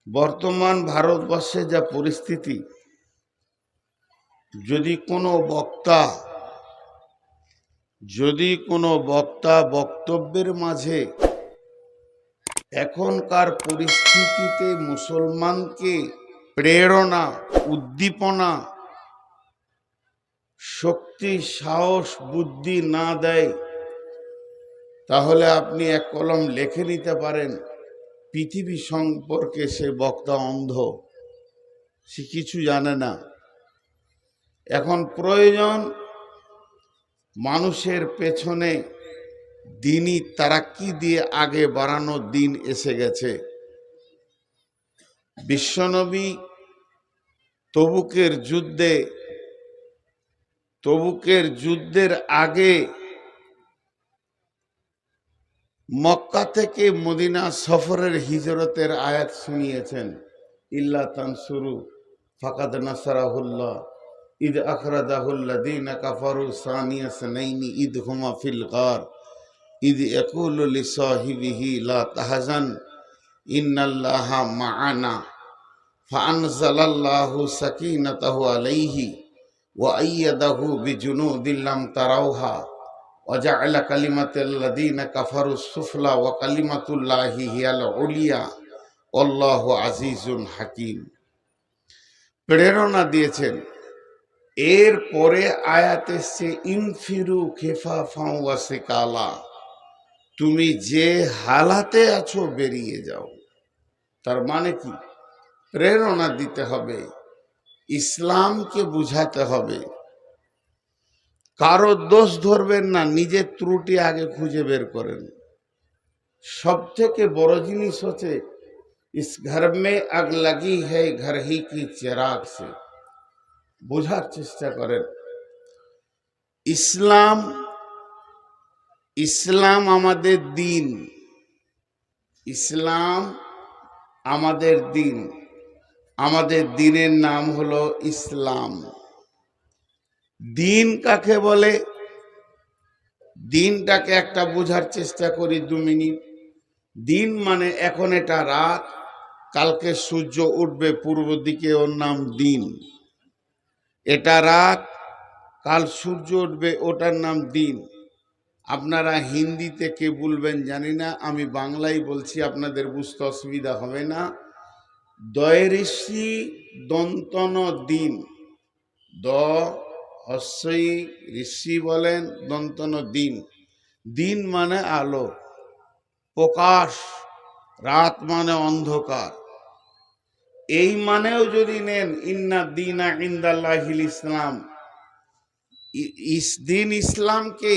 বর্তমান ভারতবর্ষে যা পরিস্থিতি, যদি কোনো বক্তা বক্তব্যের মাঝে এখনকার পরিস্থিতিতে মুসলমানকে প্রেরণা, উদ্দীপনা, শক্তি, সাহস, বুদ্ধি না দেয়, তাহলে আপনি এক কলম লিখে নিতে পারেন পৃথিবী সম্পর্কে সে বক্তা অন্ধ, সে কিছু জানে না। এখন প্রয়োজন মানুষের পেছনে দিনই তারাক্কি দিয়ে আগে বাড়ানোর দিন এসে গেছে। বিশ্বনবী তবুকের যুদ্ধের আগে মক্কা থেকে মদিনা সফরের হিজরতের আয়াত শুনিয়েছেন, ইল্লা তানসুরু ফাকাদ নাসারাহুল্লাহ ইদ আখরাজাহুল্লাযীনা কাফারু সানিয়া সানাইনি ইদ হুমা ফিল গার ইদ ইয়াকুলু লিসাহিবিহি লা তাহজান ইন্নাল্লাহা মা'ানা ফাআনজালাল্লাহু সাকিনাতাহু আলাইহি ওয়া আইয়াদাহু বিজুনুদিন লাম তারাউহা ওয়া জা'আলা কালিমাতাল্লাযীনা কাফারু সুফলা ওয়া কালিমাতুল্লাহি হিয়াল উলিয়া আল্লাহু আজিজুন হাকিম। প্রেরণা দিয়েছেন। এরপরে আয়াত এসছে ইনফিরু খেফাফা ওয়া সিকালা, তুমি যে হালাতে আছো বেরিয়ে যাও। তার মানে কি? প্রেরণা দিতে হবে, ইসলামকে বুঝাতে হবে। কারো দোষ ধরবেন না, নিজের ত্রুটি আগে খুঁজে বের করেন। সব থেকে বড় জিনিস হচ্ছে ইস ঘর মে আগ লাগি হ্যায় ঘর হি কি চিরাগ সে, বোঝার চেষ্টা করেন। ইসলাম আমাদের দিন, ইসলাম আমাদের দিন, আমাদের দিনের নাম হলো ইসলাম। দিন কাকে বলে? দিনটাকে একটা বোঝার চেষ্টা করি 2 মিনিট। দিন মানে এখন এটা রাত, কালকে সূর্য উঠবে পূর্ব দিকে, ওর নাম দিন। এটা রাত, কাল সূর্য উঠবে, ওটার নাম দিন। আপনারা হিন্দিতে কে বলবেন জানি না, আমি বাংলায় বলছি, আপনাদের বুঝতে অসুবিধা হবে না। দয়ঋষি দন্তন দিন, দ হস্যই ঋষি বলেন, দন্তন দিন। দিন মানে আলো, প্রকাশ। রাত মানে অন্ধকার। এই মানেও যদি নেন, ইন্না দীনা ইনদাল্লাহিল ইসলাম, দিন ইসলামকে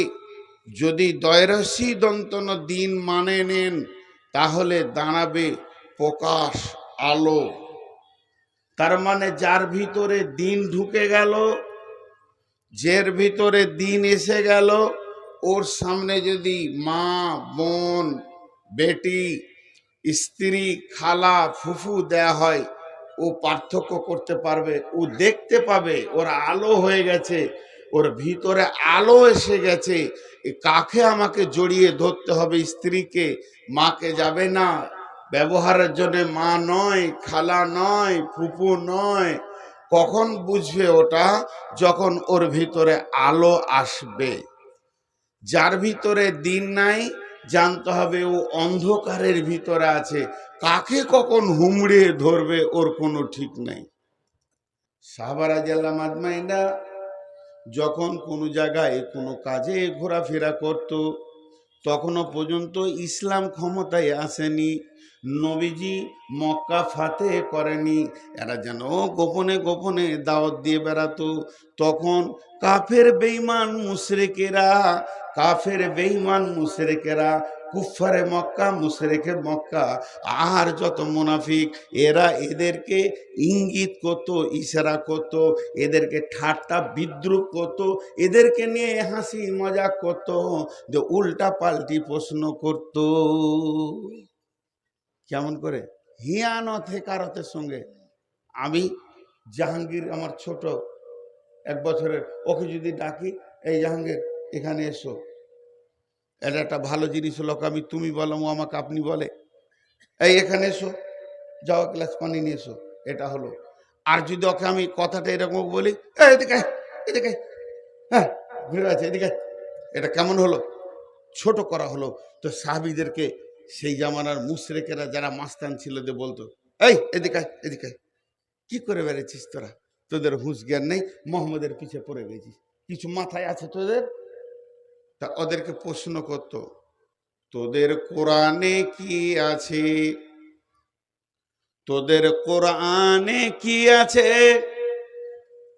যদি দয়রসি দন্তন দিন মানে নেন, তাহলে দাঁড়াবে প্রকাশ, আলো। তার মানে যার ভিতরে দিন ঢুকে গেল, যার ভিতরে দিন এসে গেল, ওর সামনে যদি মা, বোন, বেটি, স্ত্রী, খালা, ফুফু দেয়া হয়, ও পার্থক্য করতে পারবে, ও দেখতে পাবে ওর আলো হয়ে গেছে, ওর ভিতরে আলো এসে গেছে। কাকে আমাকে জড়িয়ে ধরতে হবে? স্ত্রীকে, মাকে যাবে না। ব্যবহারের জন্য মা নয়, খালা নয়, ফুফু নয়। কখন বুঝবে ওটা? যখন ওর ভিতরে আলো আসবে। যার ভিতরে দিন নাই, জানতে হবে ও অন্ধকারের ভিতরে আছে। কাকে কখন হুমড়ে ধরবে ওর কোনো ঠিক নাই। সাহাবা রাদিয়াল্লাহু আজমাইনা যখন কোনো জায়গায় কোনো কাজে ঘোরাফেরা করত, তখনও পর্যন্ত ইসলাম ক্ষমতায় আসেনি, নবীজি মক্কা ফাতে করেনি। এরা যেন গোপনে গোপনে দাওয়াত দিয়ে বেড়াতো। তখন কাফের বেঈমান মুশরিকেরা, কুফারে মক্কা, মুশরিকে মক্কা, আর যত মুনাফিক, এরা এদেরকে ইঙ্গিত করত, ইশারা করত, এদেরকে ঠাট্টা বিদ্রুপ করত, এদেরকে নিয়ে হাসি মজাক করত, যে উল্টা পাল্টি প্রশ্ন করত। কেমন করে? হিয়ানত হেকারতের সঙ্গে। আমি জাহাঙ্গীর, আমার ছোট 1 বছরের, ওকে যদি ডাকি, এই জাহাঙ্গীর এখানে এসো, এটা একটা ভালো জিনিস হলো, আমি তুমি বলো, ও আমাকে আপনি বলে, এই এখানে এসো, যাও এক গ্লাস পানি নিয়ে এসো, এটা হলো। আর যদি ওকে আমি কথাটা এরকম বলি, এদিকে আয়, এদিকে আয়, হ্যাঁ ভিড় আছে এদিকে আয়, এটা কেমন হলো? ছোট করা হলো। তো সাহাবীদেরকে সেই জামানার মুশরিকেরা যারা মাস্তান ছিল যে বলতো, এই এদিকে আয়, এদিকে আয়, কি করে বেড়েছিস তোরা? তোদের হুঁশ জ্ঞান নেই, মোহাম্মদের পিছে পড়ে গেছিস, কিছু মাথায় আছে তোদের? তা ওদেরকে প্রশ্ন করতো, তোদের কোরআনে কি আছে? তোদের কোরআনে কি আছে?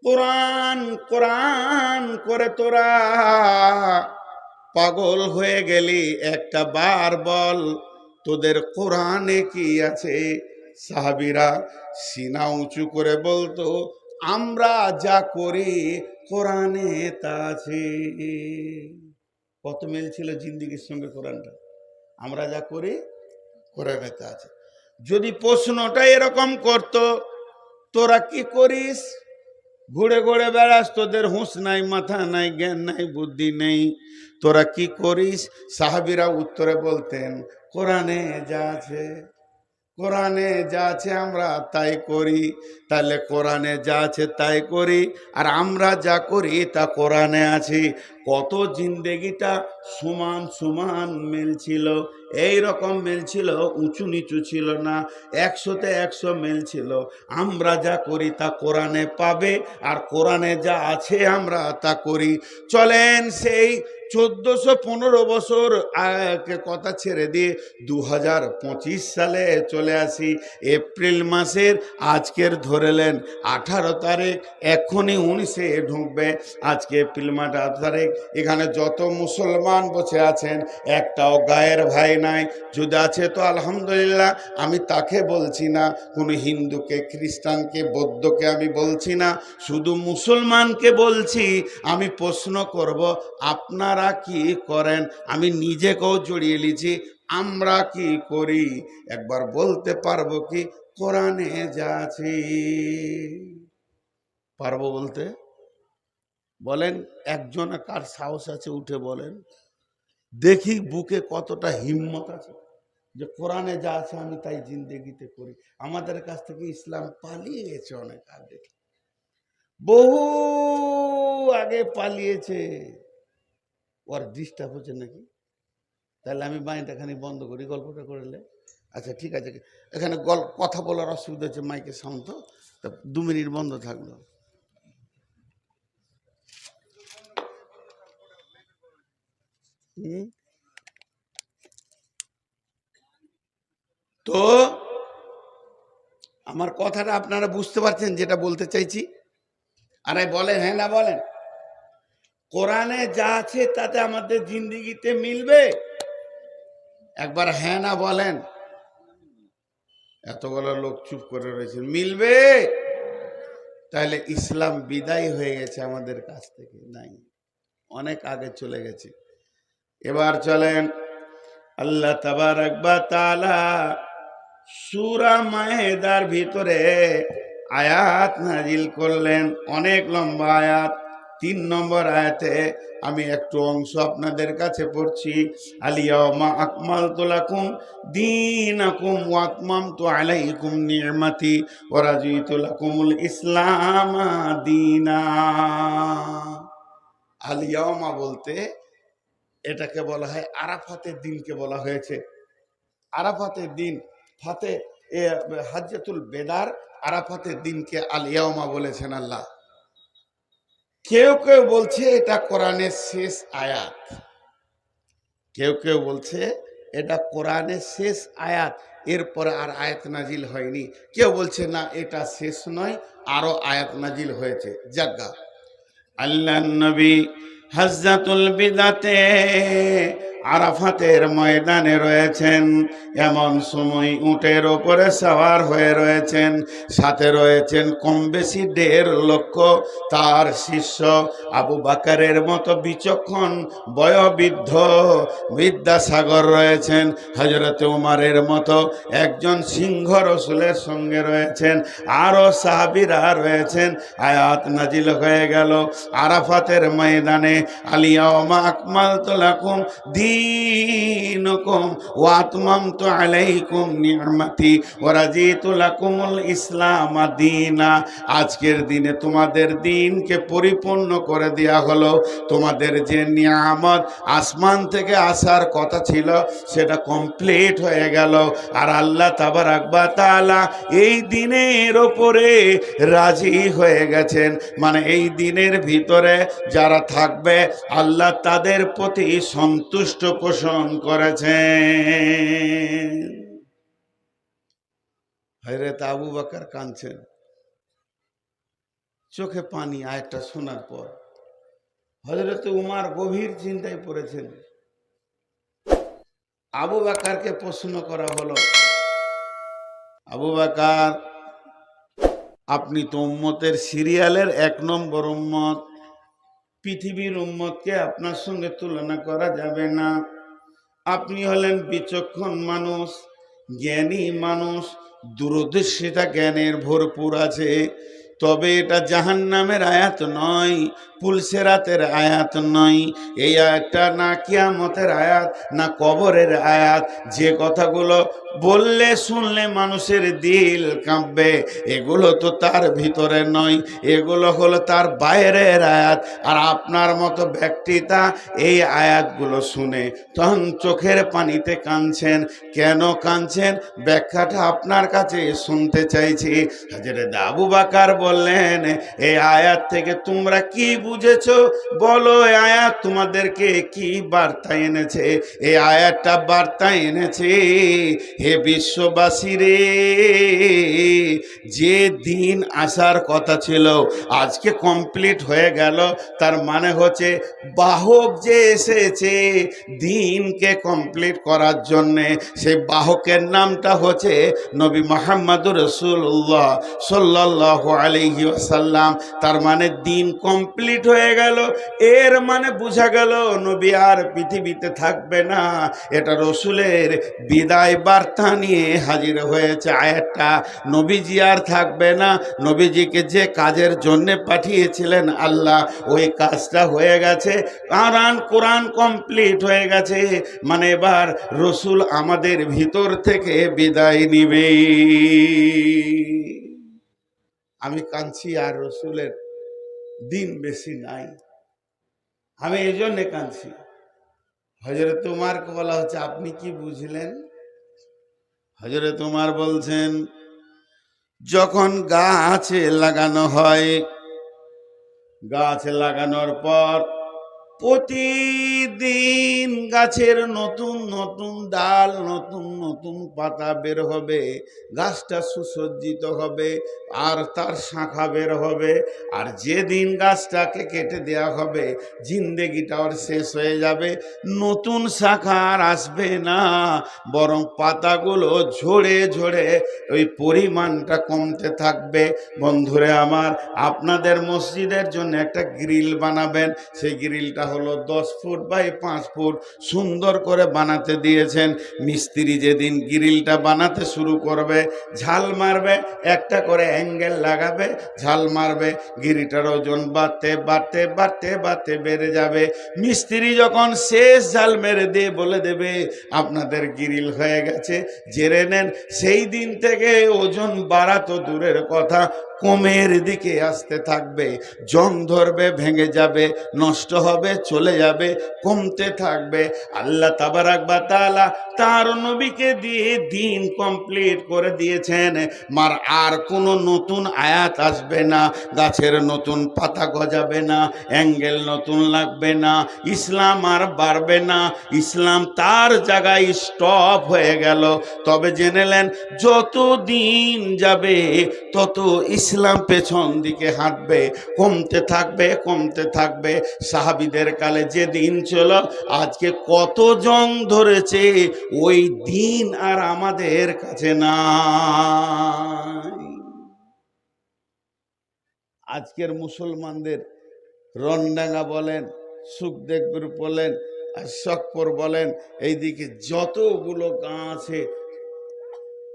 কোরআন কোরআন করে তোরা পাগল হয়ে গেলি, একটা বার বল তোদের কোরআনে কি আছে? সাহাবীরা সিনা উঁচু করে বলতো, আমরা যা করি কোরআনে তা আছে। কত মিল ছিল জিন্দিগির সঙ্গে কোরআনটা। আমরা যা করি কোরআনে তা আছে। যদি প্রশ্নটা এরকম করতো, তোরা কি করিস? ঘুরে ঘুরে বেড়াস, তোদের হুঁশ নাই, মাথা নাই, জ্ঞান নাই, বুদ্ধি নেই, তোরা কি করিস? সাহাবীরা উত্তরে বলতেন, কোরআনে যা আছে, কোরআনে যা আছে আমরা তাই করি। তাহলে কোরআনে যা আছে তাই করি, আর আমরা যা করি তা কোরআনে আছে। কত জিন্দেগিটা সমান সমান মিলছিল, এই রকম মিলছিল, উঁচু নিচু ছিল না, 100-তে 100 মিলছিল। আমরা যা করি তা কোরআনে পাবে, আর কোরআনে যা আছে আমরা তা করি। চলেন সেই 1415 বছর কথা ছেড়ে দিয়ে 2025 সালে চলে আসি। এপ্রিল মাসের আজকের ধরেলেন 18 তারিখ, এখনই 19-এ ঢুকবে। আজকে এপ্রিল মাস 18 তারিখ। এখানে যত মুসলমান বসে আছেন একটাও গায়ের ভাই নাই, যদি আছে তো আলহামদুলিল্লাহ। আমি তাকে বলছি না, কোনো হিন্দুকে, খ্রিস্টানকে, বৌদ্ধকে আমি বলছি না, শুধু মুসলমানকে বলছি। আমি প্রশ্ন করব, আপনারা কি করেন? আমি নিজেকেও জড়িয়ে নিয়েছি, আমরা কি করি? একবার বলতে পারবো কি কোরআনে যা আছে? পারবো বলতে? বলেন একজন, কার সাহস আছে উঠে বলেন দেখি, বুকে কতটা হিম্মত আছে যে কোরআনে যা আছে আমি তাই জিন্দেগিতে করি। আমাদের কাছ থেকে ইসলাম পালিয়ে গেছে অনেক আগে, বহু আগে পালিয়েছে। ওর ডিস্টার্ব হচ্ছে নাকি? তাহলে আমি মাইন্ডটা খানি বন্ধ করি, গল্পটা করলে। আচ্ছা ঠিক আছে, এখানে কথা বলার অসুবিধা হচ্ছে, মাইকের সাউন্ড তো 2 মিনিট বন্ধ থাকলো। তো আমার কথাটা আপনারা বুঝতে পারছেন যেটা বলতে চাইছি? আরে বলেন হ্যাঁ না বলেন, কোরআনে যা আছে তাতে আমাদের জিন্দেগিতে মিলবে? একবার হ্যাঁ না বলেন। এতগুলো লোক চুপ করে রয়েছে, মিলবে? তাহলে ইসলাম বিদায় হয়ে গেছে আমাদের কাছ থেকে? নাই, অনেক আগে চলে গেছে। এবার চলেন, আল্লাহ তাবারক ওয়া তাআলা সূরা মায়েদার ভিতরে আয়াত নাজিল করলেন, অনেক লম্বা আয়াত। 3 নম্বর আয়াতে আমি একটু অংশ আপনাদের কাছে পড়ছি। আলিয়াউমা আকমালতু লাকুম দীনাকুম ওয়া আতমামতু আলাইকুম নি'মাতি ওয়া রাদিতু লাকুমুল ইসলাম দীনা। আলিয়াউমা বলতে এটাকে বলা হয় আরাফাতের দিনকে বলা হয়েছে। আরাফাতের দিন, ফাতে হাজ্জাতুল বেদার আরাফাতের দিনকে আলিয়াউমা বলেছেন আল্লাহ। কেউ কেউ বলছে এটা কোরআনের শেষ আয়াত, কেউ কেউ বলছে এটা কোরআনের শেষ আয়াত, এরপরে আর আয়াত নাজিল হয়নি। কেউ বলছে না এটা শেষ নয়, আরো আয়াত নাজিল হয়েছে। জাগা আল্লাহ নবী হাজ্জাতুল বিদাতে আরাফাতের ময়দানে রয়েছেন, এমন সময় উটের ওপরে সওয়ার হয়ে রয়েছেন, সাথে রয়েছেন কম বেশি 1.5 লক্ষ তার শিষ্য। আবু বকরের মতো বিচক্ষণ বয়োবৃদ্ধ বিদ্যাসাগর রয়েছেন, হযরত উমরের মতো একজন সিংহ রাসূলের সঙ্গে রয়েছেন, আরো সাহাবীরা রয়েছেন। আয়াত নাজিল হয়ে গেল আরাফাতের ময়দানে, আলিয়াউমা আকমালতু লাকুম দীনুকুম ওয়া আতমামতু আলাইকুম নি'মাতি ওয়া রাদিতু লাকুমুল ইসলাম দীনা। আজকের দিনে তোমাদের দিনকে পরিপূর্ণ করে দেয়া হলো। তোমাদের যে নিয়ামত আসমান থেকে আসার কথা ছিল সেটা কমপ্লিট হয়ে গেল। আর আল্লাহ তাবারাক ওয়া তাআলা এই দিনের ওপরে রাজি হয়ে গেছেন। মানে এই দিনের ভিতরে যারা থাকবে আল্লাহ তাদের প্রতি সন্তুষ্ট পোষণ করেছেন। হযরত আবু বকর কাঁদছেন, চোখে পানি আয়াতটা শোনার পর। হযরত উমর গভীর চিন্তায় পড়েছেন। আবু বকরকে প্রশ্ন করা হলো, আবু বকর, আপনি তো উম্মতের সিরিয়ালের 1 নম্বর উম্মত, পৃথিবীর উম্মতকে আপনার সঙ্গে তুলনা করা যাবে না। আপনি হলেন বিচক্ষণ মানুষ, জ্ঞানী মানুষ, দূরদর্শিতা জ্ঞানের ভরপুর আছে। তবে এটা জাহান্নামের আয়াত নয়, পুলসেরাতের আয়াত নয়। এই আয়াতটা না কিয়ামতের আয়াত, না কবরের আয়াত। যে কথাগুলো বললে শুনলে মানুষের দিল কাঁপবে, এগুলো তো তার ভিতরে নয়, এগুলো হলো তার বাইরের আয়াত। আর আপনার মতো ব্যক্তিটা এই আয়াতগুলো শুনে তখন চোখের পানিতে কাঁদছেন। কেন কাঁদছেন ব্যাখ্যাটা আপনার কাছে শুনতে চাইছি। হযরত আবু বকর বললেন, এই আয়াত থেকে তোমরা কি বুঝেছো বলো? এই আয়াত তোমাদেরকে কি বার্তা এনেছে? এই আয়াতটা বার্তা এনেছে, হে বিশ্ববাসী রে, যে দিন আসার কথা ছিল আজকে কমপ্লিট হয়ে গেল। তার মানে হচ্ছে বাহক যে এসেছে দিনকে কমপ্লিট করার জন্যে, সেই বাহকের নামটা হচ্ছে নবী মুহাম্মদুর রাসূলুল্লাহ সাল্লাল্লাহু আলাইহি ওয়াসাল্লাম। তার মানে দিন কমপ্লিট হয়ে গেল। এর মানে বোঝা গেল নবী আর পৃথিবীতে থাকবে না। এটা রসুলের বিদায় বার্তা নিয়ে হাজির হয়েছে আয়াতটা। নবীজি আর থাকবে না। নবীজিকে যে কাজের জন্য পাঠিয়েছিলেন আল্লাহ, ওই কাজটা হয়ে গেছে। কোরআন কমপ্লিট হয়ে গেছে। মানে এবার রসুল আমাদের ভিতর থেকে বিদায় নিবে। আমি কাঁদছি আর রসুলের দিন বেশি নাই, আমি এই জন্যে কাঁদছি। হযরত উমরকে বলা হচ্ছে, আপনি কি বুঝলেন? হযরত উমর বলছেন, যখন গাছে লাগানো হয়, গাছ লাগানোর পর প্রতিদিন গাছের নতুন নতুন ডাল, নতুন নতুন পাতা বের হবে, গাছটা সুসজ্জিত হবে আর তার শাখা বের হবে। আর যেদিন গাছটাকে কেটে দেওয়া হবে জিন্দেগিটা ওর শেষ হয়ে যাবে, নতুন শাখা আর আসবে না, বরং পাতাগুলো ঝরে ঝরে ওই পরিমাণটা কমতে থাকবে। বন্ধুরে আমার, আপনাদের মসজিদের জন্য একটা গ্রিল বানাবেন। সেই গ্রিলটা হলো 10 ফুট বাই 5 ফুট, সুন্দর করে বানাতে দিয়েছেন। মিস্ত্রি যেদিন গ্রিলটা বানাতে শুরু করবে, ঝাল মারবে, একটা করে অ্যাঙ্গেল লাগাবে, ঝাল মারবে, গ্রিলটার ওজন বাড়তে বাড়তে বাড়তে বাড়তে বেড়ে যাবে। মিস্ত্রি যখন শেষ ঝাল মেরে দিয়ে বলে দেবে আপনাদের গ্রিল হয়ে গেছে, জেনে নেন সেই দিন থেকে ওজন বাড়া তো দূরের কথা, কমের দিকে আসতে থাকবে। জং ধরবে, ভেঙে যাবে, নষ্ট হবে, চলে যাবে, কমতে থাকবে। আল্লাহ তাবারাক ওয়া তাআলা তার নবীকে দিয়ে দিন কমপ্লিট করে দিয়েছেন। আর কোনো নতুন আয়াত আসবে না, গাছের নতুন পাতা গজাবে না, অ্যাঙ্গেল নতুন লাগবে না, ইসলাম আর বাড়বে না, ইসলাম তার জায়গায় স্টপ হয়ে গেল। তবে জেনেলেন যত দিন যাবে তত ইসলাম পেছন দিকে হাঁটবে, কমতে থাকবে, কমতে থাকবে। সাহাবীদের কালে যে দিন ছিল আজকে কত জং ধরেছে, ওই দিন আর আমাদের কাছে নাই। আজকের মুসলমানদের রণডাঙ্গা বলেন, সুখদেবপুর বলেন, আশরাফপুর বলেন, এইদিকে যতগুলো গাঁ আছে,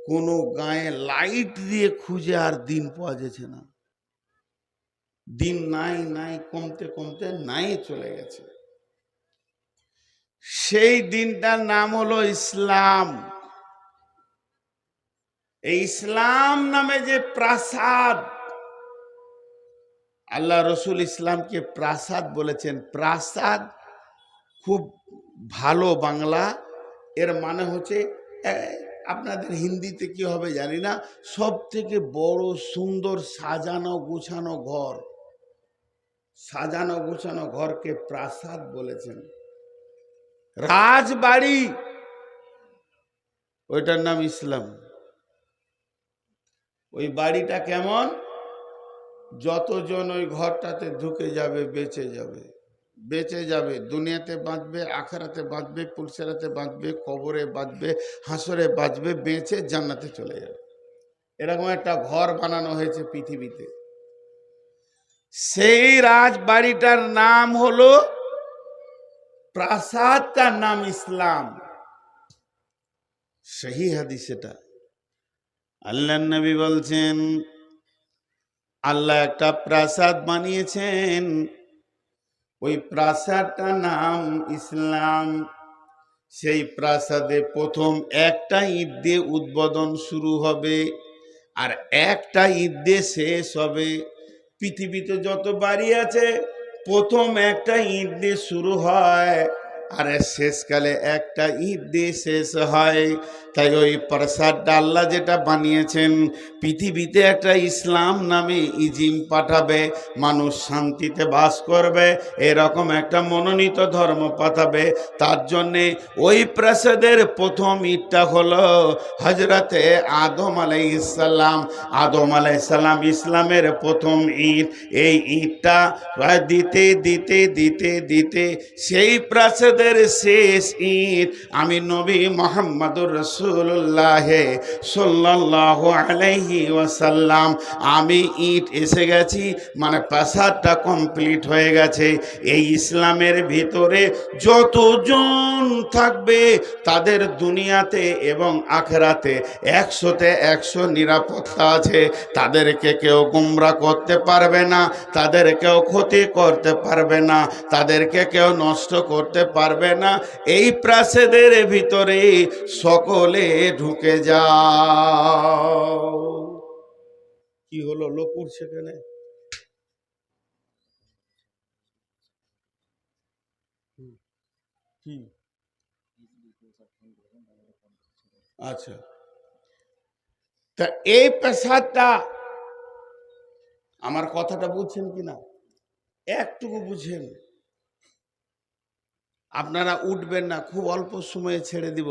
কোনো গায়ে লাইট দিয়ে খুঁজে আর দিন পাওয়া যাচ্ছে না। দিন নাই নাই, কমতে কমতে নাই চলে গেছে। সেই দিনটার নাম হলো ইসলাম। এই ইসলাম নামে যে প্রাসাদ, আল্লাহ রসুল ইসলামকে প্রাসাদ বলেছেন। প্রাসাদ খুব ভালো বাংলা, এর মানে হচ্ছে আপনাদের হিন্দিতে কি হবে জানি না, সব থেকে বড় সুন্দর সাজানো গোছানো ঘর। সাজানো গোছানো ঘরকে প্রাসাদ বলেছেন। রাজবাড়ি, ওইটার নাম ইসলাম। ওই বাড়িটা কেমন? যতজন ওই ঘরটাতে ঢুকে যাবে বেঁচে যাবে, বেঁচে যাবে। দুনিয়াতে বাঁচবে, আখেরাতে বাঁচবে, পুলসেরাতে বাঁচবে, কবরে বাঁচবে, হাসরে বাঁচবে, বেঁচে জান্নাতে চলে যাবে। এরকম একটা ঘর বানানো হয়েছে পৃথিবীতে। সেই রাজবাড়িটার নাম হলো প্রাসাদ, তার নাম ইসলাম। সহি হাদিস এটা। আল্লাহ নবী বলছেন আল্লাহ একটা প্রাসাদ বানিয়েছেন, ওই প্রাসাদটার নাম ইসলাম। সেই প্রাসাদে প্রথম একটা ঈদ দিয়ে উদ্বোধন শুরু হবে, আর একটা ঈদ দিয়ে শেষ হবে। পৃথিবীতে যত বাড়ি আছে প্রথম একটা ঈদ দিয়ে শুরু হয়, আর শেষকালে একটা ঈদ দিয়ে শেষ হয়। তাই ওই প্রাসাদটা আল্লাহ যেটা বানিয়েছেন, পৃথিবীতে একটা ইসলাম নামে ইজিম পাঠাবে, মানুষ শান্তিতে বাস করবে, এরকম একটা মনোনীত ধর্ম পাঠাবে। তার জন্যে ওই প্রাসাদের প্রথম ঈদটা হলো হজরতে আদম আলাইহিসসালাম। আদম আলাইহিসসালাম ইসলামের প্রথম ঈদ। এই ঈদটা দিতে দিতে দিতে দিতে সেই প্রাসাদের শেষ ঈদ আমি নবী মুহাম্মদুর রাসূলুল্লাহ সাল্লাল্লাহু আলাইহি ওয়াসাল্লাম, আমি ঈদ এসে গেছি, মানে প্রাসাদটা কমপ্লিট হয়ে গেছে। এই ইসলামের ভিতরে যতজন থাকবে তাদের দুনিয়াতে এবং আখেরাতে 100তে 100 নিরাপত্তা আছে। তাদেরকে কেউ গুমরা করতে পারবে না, তাদের কেউ ক্ষতি করতে পারবে না, তাদেরকে কেউ নষ্ট করতে পারবে না। এই প্রাসাদের ভিতরে সকলে ঢুকে যাও। কি হলো, লোক উঠছে সেখানে? কি আচ্ছা, তা এই প্রাসাদটা, আমার কথাটা বুঝছেন কিনা একটুকু বুঝেন। আপনারা উঠবেন না, খুব অল্প সময়ে ছেড়ে দিব,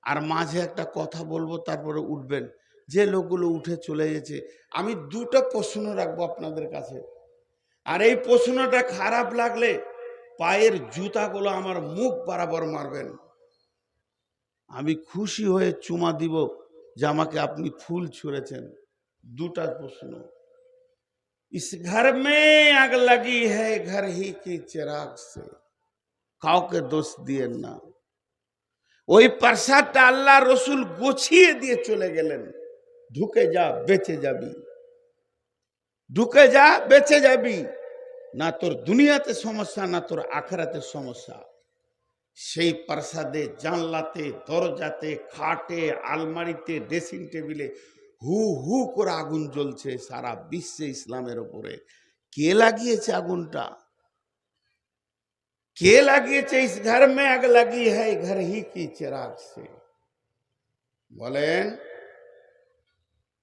আর মাঝে একটা কথা বলবো, তারপরে উঠবেন। যে লোকগুলো উঠে চলে গেছে, আমি দুটো প্রশ্ন রাখবো আপনাদের কাছে, আর এই প্রশ্নটা খারাপ লাগলে পায়ের জুতাগুলো আমার মুখ বরাবর মারবেন। আমি খুশি হয়ে চুমা দিব যে আমাকে আপনি ফুল ছুঁড়েছেন। দুটা প্রশ্ন। इस घर में आग लगी है घर ही की चिराग से, কাউকে দোষ দিয়েন না। ওই প্রাসাদটা আল্লাহ রসুল গুছিয়ে দিয়ে চলে গেলেন, ঢুকে যা বেঁচে যাবি, ঢুকে যা বেঁচে যাবি, না তোর দুনিয়াতে সমস্যা না তোর আখেরাতে সমস্যা। সেই প্রাসাদে জানলাতে, দরজাতে, খাটে, আলমারিতে, ড্রেসিং টেবিলে হু হু করে আগুন জ্বলছে সারা বিশ্বে ইসলামের উপরে। কে লাগিয়েছে আগুনটা? কে লাগিয়েছে? ইস ঘর মে আগ লাগি হ্যায় ঘর হি কি চিরাগ সে। বলেন,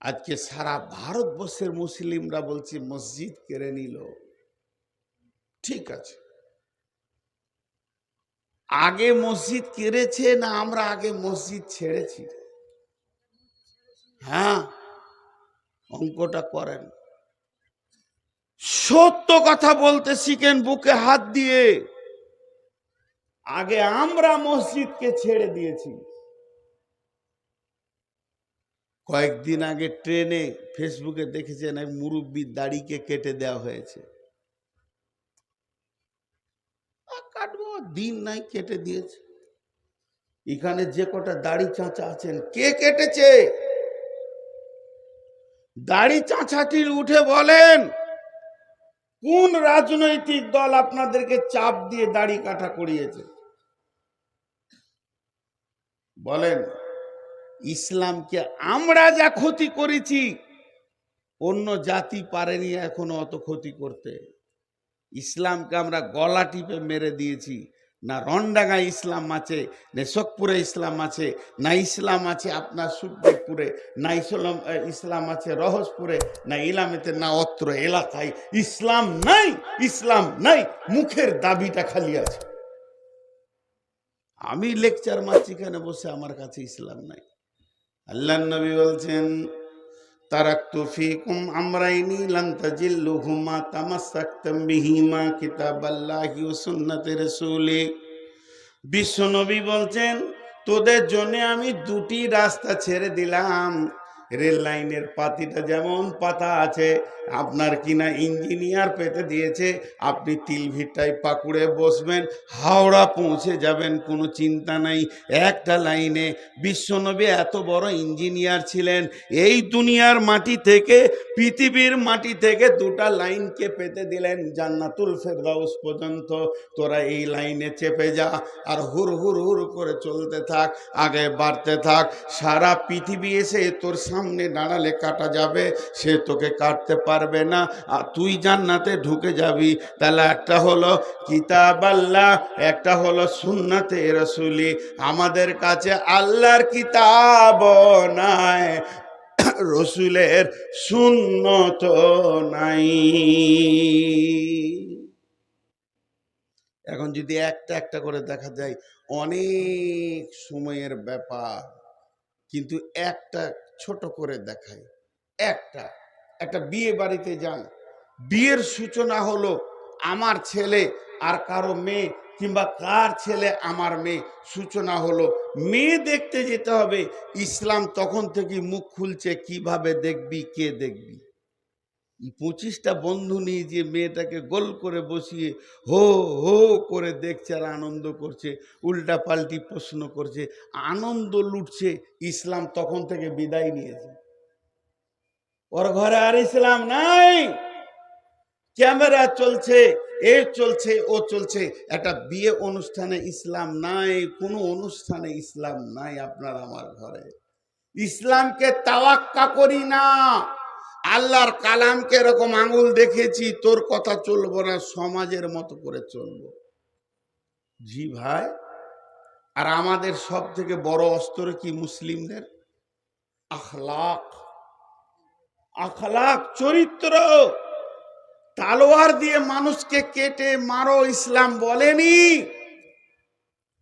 আজকে সারা ভারতবর্ষের মুসলিমরা বলছে মসজিদ কেড়ে নিল। ঠিক আছে, আগে মসজিদ কেড়েছে না আমরা আগে মসজিদ ছেড়েছি? হ্যাঁ, অঙ্কটা করেন। সত্য কথা বলতে শিখেন বুকে হাত দিয়ে। আগে আমরা মসজিদকে ছেড়ে দিয়েছি। কয়েকদিন আগে ট্রেনে ফেসবুকে দেখেছেন এক মুরব্বির দাড়িকে কেটে দেওয়া হয়েছে। কাটবো দিন নাই, কেটে দিয়েছে। এখানে যে কটা দাড়ি চাঁচা আছেন, কে কেটেছে? দাড়ি চাঁচাটির উঠে বলেন, কোন রাজনৈতিক দল আপনাদেরকে চাপ দিয়ে দাড়ি কাটা করিয়েছে? বলেন ইসলামকে আমরা যা ক্ষতি করেছি অন্য জাতি পারেনি এখনো অত ক্ষতি করতে। ইসলামকে আমরা গলা টিপে মেরে দিয়েছি। না রন্ডাঙ্গায় ইসলাম আছে, নেশকপুরে ইসলাম আছে, না ইসলাম আছে আপনার সুখদেবপুরে, না ইসলাম আছে রহসপুরে, না ইলামেতে, না অত্র এলাকায় ইসলাম নাই। ইসলাম নাই, মুখের দাবিটা খালি আছে। আমি লেকচার মারছি এখানে বসে, আমার কাছে ইসলাম নাই। আল্লাহর নবী বলছেন তারাকতু ফীকুম আমরাইনি লান তাজিল্লুহুমা তামাসসাকতুম বিহিমা কিতাবাল্লাহি ওয়া সুন্নাতি রাসূলি। বিশ্বনবী বলছেন তোদের জন্য আমি দুটি রাস্তা ছেড়ে দিলাম। রেল লাইনের পাতিটা যেমন পাতা আছে, আপনার কিনা ইঞ্জিনিয়ার পেতে দিয়েছে, আপনি তিলভিটায় পাকুড়ে বসবেন, হাওড়া পৌঁছে যাবেন, কোনো চিন্তা নাই। একটা লাইনে বিশ্বনবী এত বড় ইঞ্জিনিয়ার ছিলেন, এই দুনিয়ার মাটি থেকে, পৃথিবীর মাটি থেকে দুটা লাইনকে পেতে দিলেন জান্নাতুল ফেরদাউস পর্যন্ত। তোরা এই লাইনে চেপে যা আর হুর হুর হুর করে চলতে থাক, আগে বাড়তে থাক। সারা পৃথিবী এসে তোর সামনে দাঁড়ালে কাটা যাবে, সে তোকে কাটতে পারবে না, আর তুই জান্নাতে ঢুকে যাবি। তাহলে একটা হলো কিতাব আল্লাহ, একটা হলো সুন্নাতে রাসূলি। আমাদের কাছে আল্লাহর কিতাব নাই, রসুলের সুন্নত নাই। এখন যদি একটা একটা করে দেখা যায় অনেক সময়ের ব্যাপার, কিন্তু একটা ছোট করে দেখায়। একটা বিয়ে বাড়িতে যান, বিয়ের সূচনা হলো আমার ছেলে আর কারো মেয়ে, কিংবা কার ছেলে আমার মেয়ে, সূচনা হলো মেয়ে দেখতে যেতে হবে। ইসলাম তখন থেকে মুখ খুলছে, কিভাবে দেখবি, কে দেখবি। 25টা বন্ধু নিয়ে যে মেয়েটাকে গোল করে বসিয়ে হো হো করে দেখছে আর আনন্দ করছে, উল্টা পাল্টি প্রশ্ন করছে, আনন্দ লুটছে। ইসলাম তখন থেকে বিদায় নিয়েছে। ওর ঘরে আর ইসলাম নাই। ক্যামেরা চলছে, এ চলছে, ও চলছে। একটা বিয়ে অনুষ্ঠানে ইসলাম নাই, কোনো অনুষ্ঠানে ইসলাম নাই আপনার আমার ঘরে। ইসলামকে তাওয়াক্কা করি না। আল্লাহর কালামকে এরকম আঙুল দেখেছি, তোর কথা চলবো না, সমাজের মতো করে চলবো। জি ভাই। আর আমাদের সব থেকে বড় অস্ত্র কি মুসলিমদের? আখলাক। আখলাক, চরিত্র। তালোয়ার দিয়ে মানুষকে কেটে মারো ইসলাম বলেনি।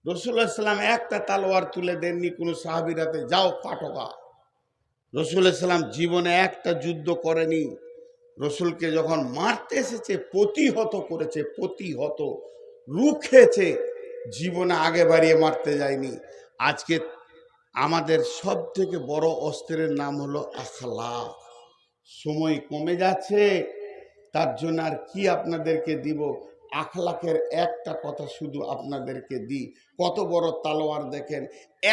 রাসূলুল্লাহ সাল্লাল্লাহু আলাইহি ওয়াসাল্লাম একটা তালোয়ার তুলে দেননি কোনো সাহাবীরাতে যাও কাটোগা। রাসূলুল্লাহ সাল্লাল্লাহু আলাইহি ওয়াসাল্লাম জীবনে একটা যুদ্ধ করেনি। রসুলকে যখন মারতে এসেছে প্রতিহত করেছে, প্রতিহত রুখেছে, জীবনে আগে বাড়িয়ে মারতে যায়নি। আজকে আমাদের সব থেকে বড় অস্ত্রের নাম হলো আখলাক। সময় কমে যাচ্ছে, তার জন্য আর কি আপনাদেরকে দিব। আখলাকের একটা কথা শুধু আপনাদেরকে দিই। কত বড় তালোয়ার দেখেন,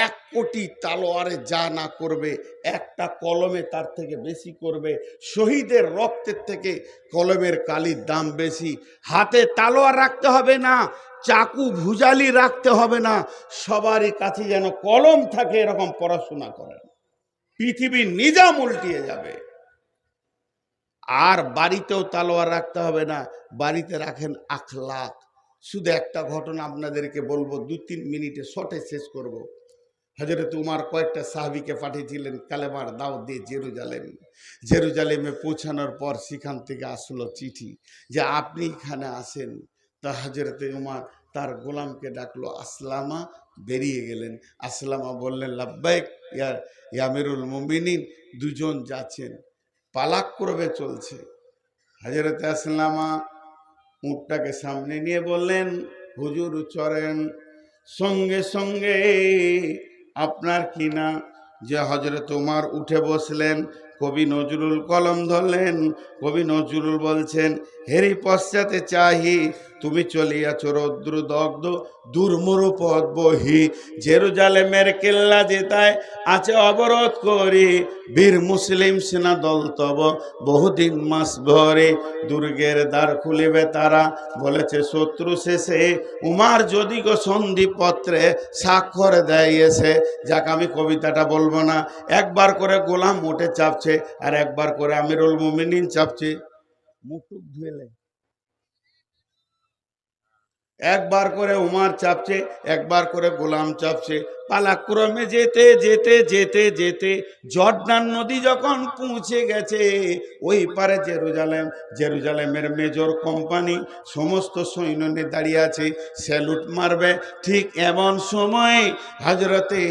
1 কোটি তালোয়ারে যা না করবে, একটা কলমে তার থেকে বেশি করবে। শহীদের রক্তের থেকে কলমের কালির দাম বেশি। হাতে তালোয়ার রাখতে হবে না, চাকু ভুজালি রাখতে হবে না, সবারই কাছে যেন কলম থাকে, এরকম পড়াশোনা করেন, পৃথিবীর নিজাম উল্টিয়ে যাবে। আর বাড়িতেও তালোয়ার রাখতে হবে না, বাড়িতে রাখেন আখলাক। শুধু একটা ঘটনা আপনাদেরকে বলবো, 2-3 মিনিটে শর্টে শেষ করব। হযরত উমর কয়েকটা সাহাবীকে পাঠিয়েছিলেন কালেমার দাওয়াত দিয়ে জেরুজালেমে পৌঁছানোর পর সেখান থেকে আসলো চিঠি যে আপনি এখানে আসেন। তা হযরত উমর তার গোলামকে ডাকলো, আসলামা। বেরিয়ে গেলেন। আসলামা বললেন, লাব্বাইক ইয়া আমিরুল মুমিনিন। দুজন যাচ্ছেন, পালাক করবে চলছে। হযরত আসলামা উটটাকে সামনে নিয়ে বললেন, হুজুর চড়েন। সঙ্গে সঙ্গে আপনার কিনা যে হযরত উমর উঠে বসলেন, কবি নজরুল কলম ধরলেন। কবি নজরুল বলছেন, হেরি পশ্চাতে চাহি তুমি চলিয়াছ রৌদ্র দগ্ধ দুর্মুরু পথ বহি, জেরুজালেমের কেল্লা যেতায় আছে অবরোধ করি, বীর মুসলিম সেনা দল তব বহুদিন মাস ভরে, দুর্গের দ্বার খুলিবে তারা বলেছে শত্রু শেষে, উমার যদি গো সন্ধিপত্রে স্বাক্ষর দেয় এসে। যাক, আমি কবিতাটা বলবো না। একবার করে গোলাম উঠে চাপছে, আর একবার করে আমিরুল মুমিনিন চাপছে। মুখটুক ধুয়েলে একবার করে উমার চাপছে, একবার করে গোলাম চাপছে। পালাক্রমে যেতে যেতে যেতে যেতে জর্ডান নদী যখন পৌঁছে গেছে ওই পারে জেরুজালেম, জেরুজালেমের মেজর কোম্পানি সমস্ত সৈন্য নিয়ে দাঁড়িয়ে আছে, স্যালুট মারবে। ঠিক এমন সময় হজরতে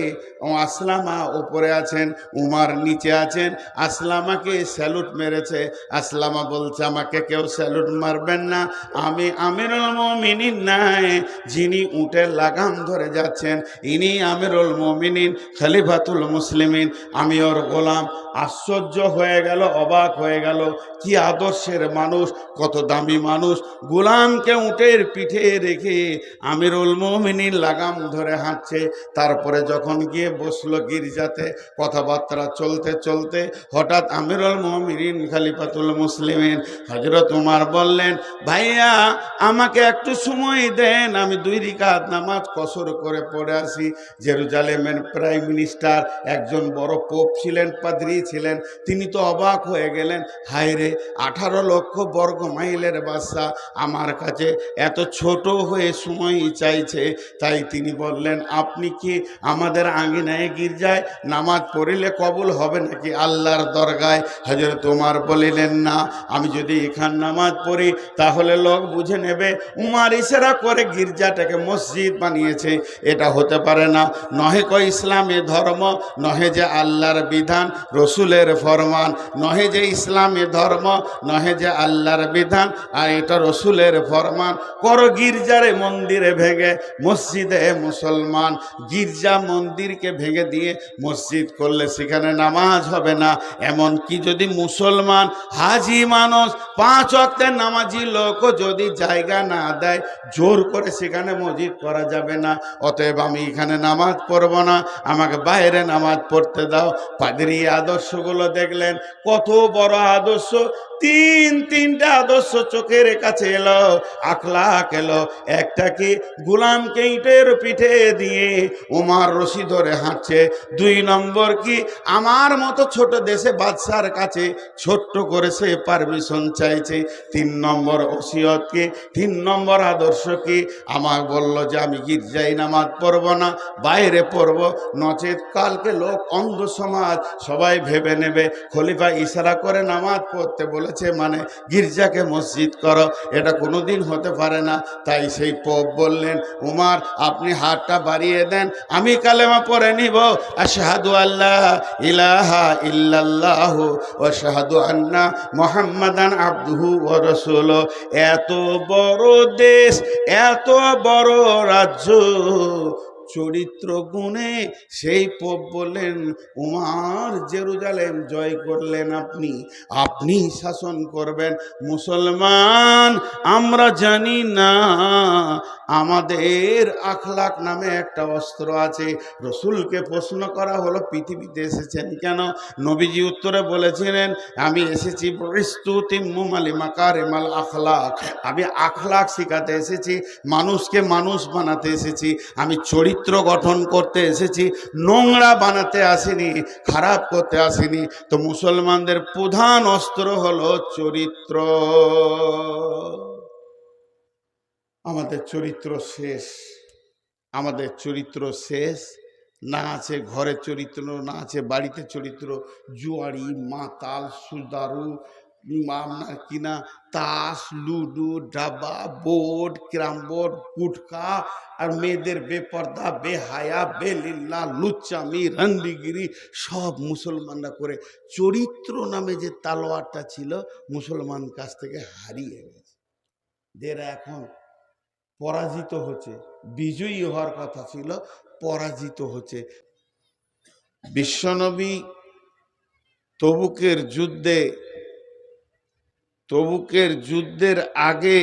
আসলামা উপরে আছেন, উমার নিচে আছেন। আসলামাকে স্যালুট মেরেছে। আসলামা বলছে, আমাকে কেউ স্যালুট মারবেন না, আমি আমিরুল মুমিনিন নাই, যিনি উটের লাগাম ধরে যাচ্ছেন ইনি আমিরুল মুমিনিন খলিফাতুল মুসলিমিন, আমি ওর গোলাম। আশ্চর্য হয়ে গেল, অবাক হয়ে গেল। কি আদর্শের মানুষ, কত দামি মানুষ, গোলামকে উটের পিঠে রেখে আমিরুল মুমিনিন লাগাম ধরে হাঁটছে। তারপরে যখন গিয়ে বসলো গির্জাতে, কথাবার্তা চলতে চলতে হঠাৎ আমিরুল মুমিনিন খলিফাতুল মুসলিমিন হযরত উমর বললেন, ভাইয়া আমাকে একটু সময় দেন, আমি 2 রাকাত নামাজ কসর করে পড়ে আসি। জেরুজালেমের প্রাইম মিনিস্টার একজন বড় পোপ ছিলেন, পাদ্রী ছিলেন, তিনি তো অবাক হয়ে গেলেন। হায় রে, 18 লক্ষ বর্গ মাইলের বাদশা আমার কাছে এত ছোট হয়ে সময় চাইছে। তাই তিনি বললেন, আপনি কি আমাদের আঙ্গিনায় গির্জায় নামাজ পড়িলে কবুল হবে নাকি আল্লাহর দরগায়? হযরত ওমর বলিলেন, না, আমি যদি এখান নামাজ পড়ি তাহলে লোক বুঝে নেবে উমর ইশারা করে গির্জাটাকে মসজিদ বানিয়েছে। এটা হতে পারে না। নহে কই ইসলামী ধর্ম, নহে যে আল্লাহর বিধান রসুলের ফরমান, নহে যে ইসলামী ধর্ম, নহে যে আল্লাহর বিধান, আর এটা রসুলের ফরমান। করো গির্জারে মন্দিরে ভেঙে মসজিদে মুসলমান। গির্জা মন্দিরকে ভেঙে দিয়ে মসজিদ করলে সেখানে নামাজ হবে না। এমন কি যদি মুসলমান হাজি মানুষ 5 ওয়াক্তের নামাজি লোক যদি জায়গা না দেয়, জোর করে সেখানে মসজিদ করা যাবে না। অতএব আমি এখানে নামাজ পড়ব না, আমাকে বাইরে নামাজ পড়তে দাও। পাদ্রী আদর্শগুলো দেখলেন, কত বড় আদর্শ। 3টা আদর্শ চোখের কাছে এলো, আখলাক এলো। একটা কি, গোলামকে ইটের পিঠে দিয়ে উমর রশি ধরে হাঁটছে। 2 নম্বর কি, আমার মতো ছোট দেশে বাদশার কাছে ছোট্ট করে সে পারমিশন চাইছে। 3 নম্বর ওসিয়ত কি, 3 নম্বর আদর্শ কি, আমার বলল যে আমি গির্জায় নামাজ পড়ব না, বাইরে পড়ব, নচেত কালকে লোক অন্ধ সমাজ সবাই ভেবে নেবে খলিফা ইশারা করে নামাজ পড়তে বলেছে মানে গির্জাকে মসজিদ করো। এটা কোনোদিন হতে পারে না। তাই সেই পোপ বললেন, উমর আপনি হাতটা বাড়িয়ে দেন, আমি কালেমা পড়ে নিব। আশহাদু আল্লা ইলাহা ইল্লাল্লাহু ওয়া আশহাদু আন্না মুহাম্মাদান আবদুহু ওয়া রাসূলুহু। এত বড় দেশ, এত বড় রাজ্য, চরিত্র গুণে সেই পোপ বললেন, উমর জেরুজালেম জয় করলেন আপনি, আপনি শাসন করবেন। মুসলমান আমরা জানি না আমাদের আখলাক নামে একটা অস্ত্র আছে। রসুলকে প্রশ্ন করা হলো, পৃথিবীতে এসেছেন কেন? নবীজি উত্তরে বলেছিলেন, আমি এসেছি মাকারিমাল আখলাক, আমি আখলাক শিখাতে এসেছি, মানুষকে মানুষ বানাতে এসেছি, আমি চরিত্র গঠন করতে এসেছি, নোংরা বানাতে আসিনি, খারাপ করতে আসিনি। তো মুসলমানদের প্রধান অস্ত্র হলো চরিত্র। আমাদের চরিত্র শেষ, আমাদের চরিত্র শেষ। না আছে ঘরের চরিত্র, না আছে বাড়িতে চরিত্র। জুয়ারি, মাতাল, সুদারু, আপনার কিনা তাস, লুডো, ডাবা, বোর্ড, ক্যারাম বোর্ড, গুটকা, আর মেয়েদের বেপর্দা, বেহায়া, বেলিল্লা, লুচ্চামি, রন্ডিগিরি সব মুসলমানরা করে। চরিত্র নামে যে তালোয়ারটা ছিল মুসলমান কাছ থেকে হারিয়ে গেছে। এরা এখন পরাজিত হচ্ছে। বিজয়ী হওয়ার কথা ছিল, পরাজিত হচ্ছে। বিশ্বনবী তবুকের যুদ্ধের আগে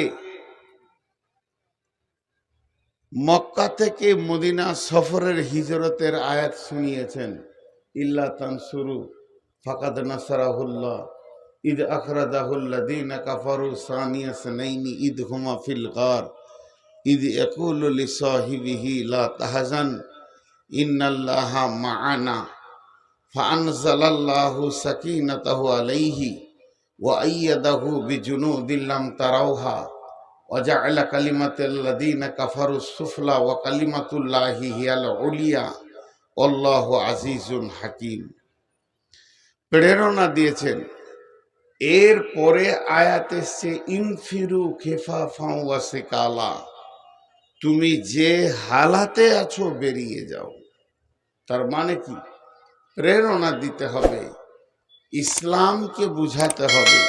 মক্কা থেকে মদিনা সফরের হিজরতের আয়াত শুনিয়েছেন। ইল্লা তানসুরু ফাকাদ নাসারাহুল্লাহ ইদ আখরাজাহুল্লাযীনা কাফারু সানিয়া সানাইনি ইদ হুমা ফিল গার ইদ ইয়াকুলু লিসাহিবিহি লা তাহজান ইন্নাল্লাহা মা'ানা ফাআনজালাল্লাহু সাকিনাতাহু আলাইহি ওয়া আইয়াদাহু বিজুনুদিন লাম তারাউহা ওয়া জা'আলা কালিমাতাল্লাযীনা কাফারু সুফলা ওয়া কালিমাতুল্লাহি হিয়াল উলিয়া আল্লাহু আজিজুন হাকিম। প্রেরণা দিয়েছেন। এর পরে আয়াত এসছে ইনফিরু খিফাফাও ওয়া সিকালা, তুমি যে হালাতে আছো বেরিয়ে যাও। তার মানে কি? প্রেরণা দিতে হবে, ইসলামকে বুঝাতে হবে।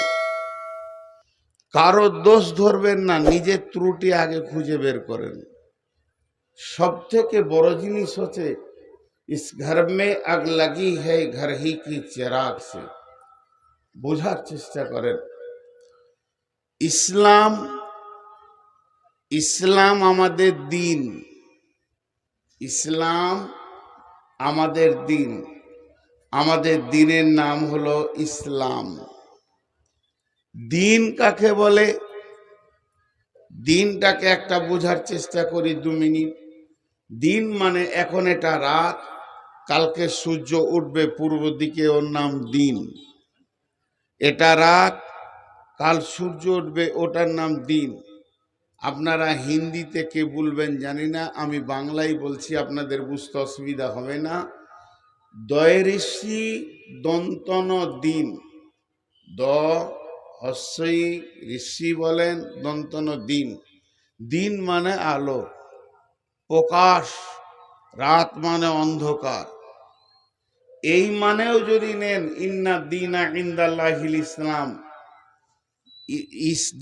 কারো দোষ ধরবেন না, নিজের ত্রুটি আগে খুঁজে বের করেন। সব থেকে বড় জিনিস হচ্ছে ইস ঘর মে আগ লাগি হ্যায় ঘর হি কি চিরাগ সে, বোঝার চেষ্টা করেন। ইসলাম আমাদের দিন, ইসলাম আমাদের দিন, আমাদের দিনের নাম হলো ইসলাম। দিন কাকে বলে? দিনটাকে একটা বোঝার চেষ্টা করি 2 মিনিট। দিন মানে এখন এটা রাত, কালকে সূর্য উঠবে পূর্ব দিকে, ওর নাম দিন। এটা রাত, কাল সূর্য উঠবে, ওটার নাম দিন। আপনারা হিন্দিতে কে বলবেন জানি না, আমি বাংলায় বলছি, আপনাদের বুঝতে অসুবিধা হবে না। দয়ঋষি দন্তন দিন, দ হস্যই ঋষি বলেন, দন্তন দিন। দিন মানে আলো, প্রকাশ। রাত মানে অন্ধকার। এই মানেও যদি নেন, ইন্না দীনা ইনদাল্লাহিল ইসলাম,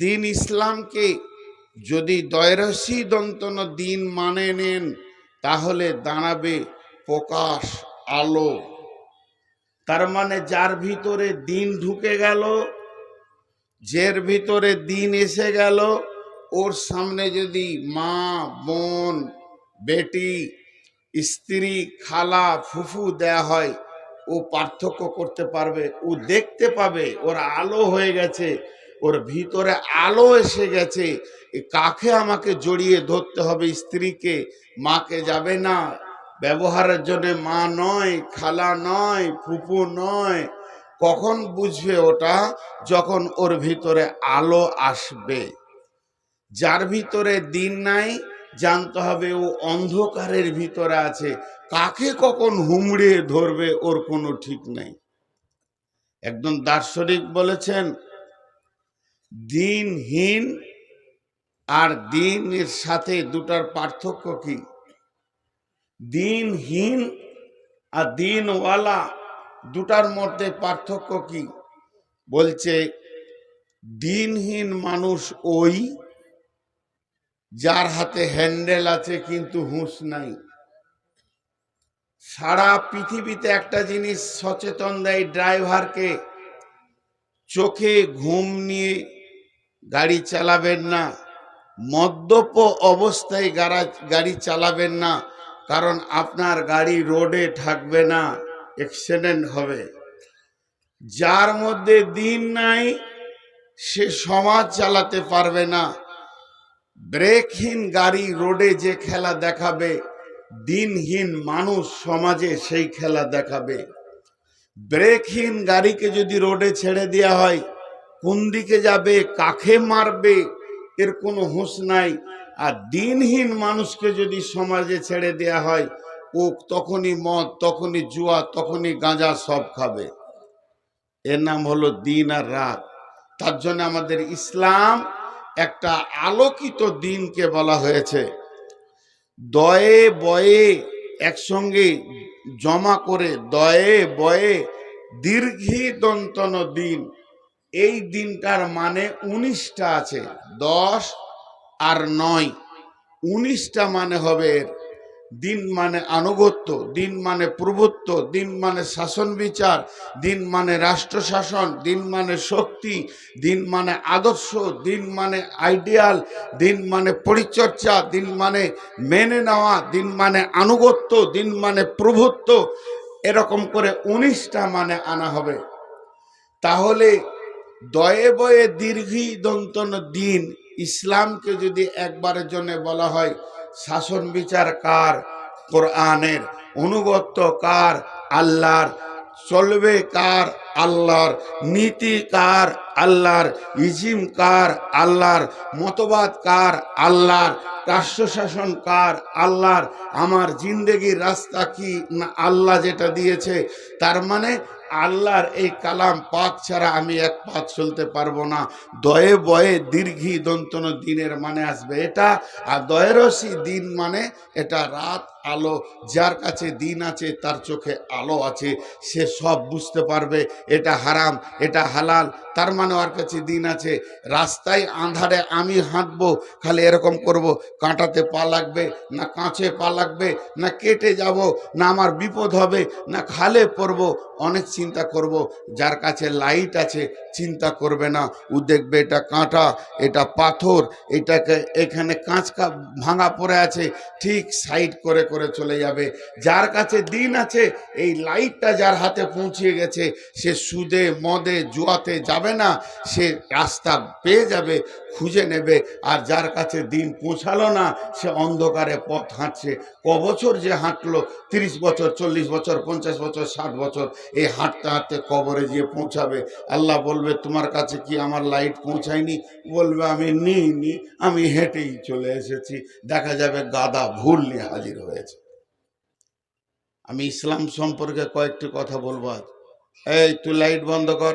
দিন ইসলামকে যদি দয়রসি দন্তন দিন মানে নেন, তাহলে দাঁড়াবে প্রকাশ, আলো। তার মানে যার ভিতরে দিন ঢুকে গেল, যার ভিতরে দিন এসে গেল, ওর সামনে যদি মা, বোন, বেটি, স্ত্রী, খালা, ফুফু দেয়া হয়, ও পার্থক্য করতে পারবে, ও দেখতে পাবে ওর আলো হয়ে গেছে, ওর ভিতরে আলো এসে গেছে। কাকে আমাকে জড়িয়ে ধরতে হবে? স্ত্রীকে। মাকে যাবে না, ব্যবহারের জন্য মা নয়, খালা নয়, ফুফু নয়। কখন বুঝবে ওটা? যখন ওর ভিতরে আলো আসবে। যার ভিতরে দিন নাই, জানতে হবে ও অন্ধকারের ভিতরে আছে। কাকে কখন হুমড়িয়ে ধরবে ওর কোনো ঠিক নাই। একজন দার্শনিক বলেছেন, দিনহীন আর দিনের সাথে দুটার পার্থক্য কি? দিনহীন আর দিনওয়ালা দুটার মধ্যে পার্থক্য কি? বলছে দিনহীন মানুষ ওই যার হাতে হ্যান্ডেল আছে কিন্তু হুঁশ নাই। সারা পৃথিবীতে একটা জিনিস সচেতন দেয় ড্রাইভারকে, চোখে ঘুম নিয়ে গাড়ি চালাবেন না, মদ্যপ অবস্থায় গাড়ি চালাবেন না, কারণ আপনার গাড়ি রোডে থাকবে না, অ্যাক্সিডেন্ট হবে। যার মধ্যে দিন নাই সে সমাজ চালাতে পারবে না। ব্রেকহীন গাড়ি রোডে যে খেলা দেখাবে, দিনহীন মানুষ সমাজে সেই খেলা দেখাবে। ব্রেকহীন গাড়িকে যদি রোডে ছেড়ে দেওয়া হয়, কোন দিকে যাবে, কাকে মারবে, এর কোনো হুঁশ নাই। আর দিনহীন মানুষকে যদি সমাজে ছেড়ে দেওয়া হয়, ও তখনই মদ, তখনই জুয়া, তখনই গাঁজা সব খাবে। এর নাম হলো দিন আর রাত। তার জন্য আমাদের ইসলাম একটা আলোকিত দিনকে বলা হয়েছে। দয়ে বয়ে একসঙ্গে জমা করে, দয়ে বয়ে দীর্ঘি দন্তন দিন। এই দিনটার মানে 19টা আছে, 10 আর 9, 19টা মানে হবে। দিন মানে আনুগত্য, দিন মানে প্রভুত্ব, দিন মানে শাসন বিচার, দিন মানে রাষ্ট্র শাসন, দিন মানে শক্তি, দিন মানে আদর্শ, দিন মানে আইডিয়াল, দিন মানে পরিচর্যা, দিন মানে মেনে নেওয়া, দিন মানে আনুগত্য, দিন মানে প্রভুত্ব। এরকম করে 19টা মানে আনা হবে। তাহলে দয়ে বয়ে দীর্ঘি দন্তন দিন, ইসলামকে যদি একবারের জন্য বলা হয় শাসন বিচার কার? কোরআনের। অনুগত্য কার? আল্লাহর। চলবে কার? আল্লাহর। নীতি কার? আল্লাহর। ইজিম কার? আল্লাহর। মতবাদ কার? আল্লাহর। রাষ্ট্র শাসন কার? আল্লাহর। আমার জিন্দেগির রাস্তা কি? না আল্লাহ যেটা দিয়েছে। তার মানে আল্লাহর এই কালাম পাক ছাড়া আমি এক পাক চলতে পারবো না। দয়ে বয়ে দীর্ঘি দন্তন দিনের মানে আসবে এটা। আর দয়েরসি দিন মানে এটা রাত আলো। যার কাছে দিন আছে তার চোখে আলো আছে, সে সব বুঝতে পারবে এটা হারাম এটা হালাল। তার মানে ওর কাছে দিন আছে। রাস্তায় আঁধারে আমি হাঁটবো, খালি এরকম করব, কাঁটাতে পা লাগবে না কাঁচে পা লাগবে, না কেটে যাব, না আমার বিপদ হবে, না খালে পড়বো, অনেক চিন্তা করব। যার কাছে লাইট আছে চিন্তা করবে না, ও দেখবে এটা কাঁটা, এটা পাথর, এটাকে এখানে কাঁচকা ভাঙা পড়ে আছে, ঠিক সাইড করে করে চলে যাবে। যার কাছে দিন আছে, এই লাইটটা যার হাতে পৌঁছে গেছে, সে সুদে মদে জুয়াতে যাবে না, সে রাস্তা পেয়ে যাবে, খুঁজে নেবে। আর যার কাছে দিন পৌঁছালো না, সে অন্ধকারে পথ হাঁটছে। বছর যে হাঁটলো, 30 বছর 40 বছর 50 বছর 60 বছর, এই হাঁটতে হাঁটতে কবরে গিয়ে পৌঁছাবে। আল্লাহ বলবে তোমার কাছে কি আমার লাইট পৌঁছায়নি? বলবে আমি নিইনি, আমি হেঁটেই চলে এসেছি। দেখা যাবে গাদা ভুল নিয়ে হাজির হয়েছে। আমি ইসলাম সম্পর্কে কয়েকটি কথা বলবো আজ। এই তুই লাইট বন্ধ কর,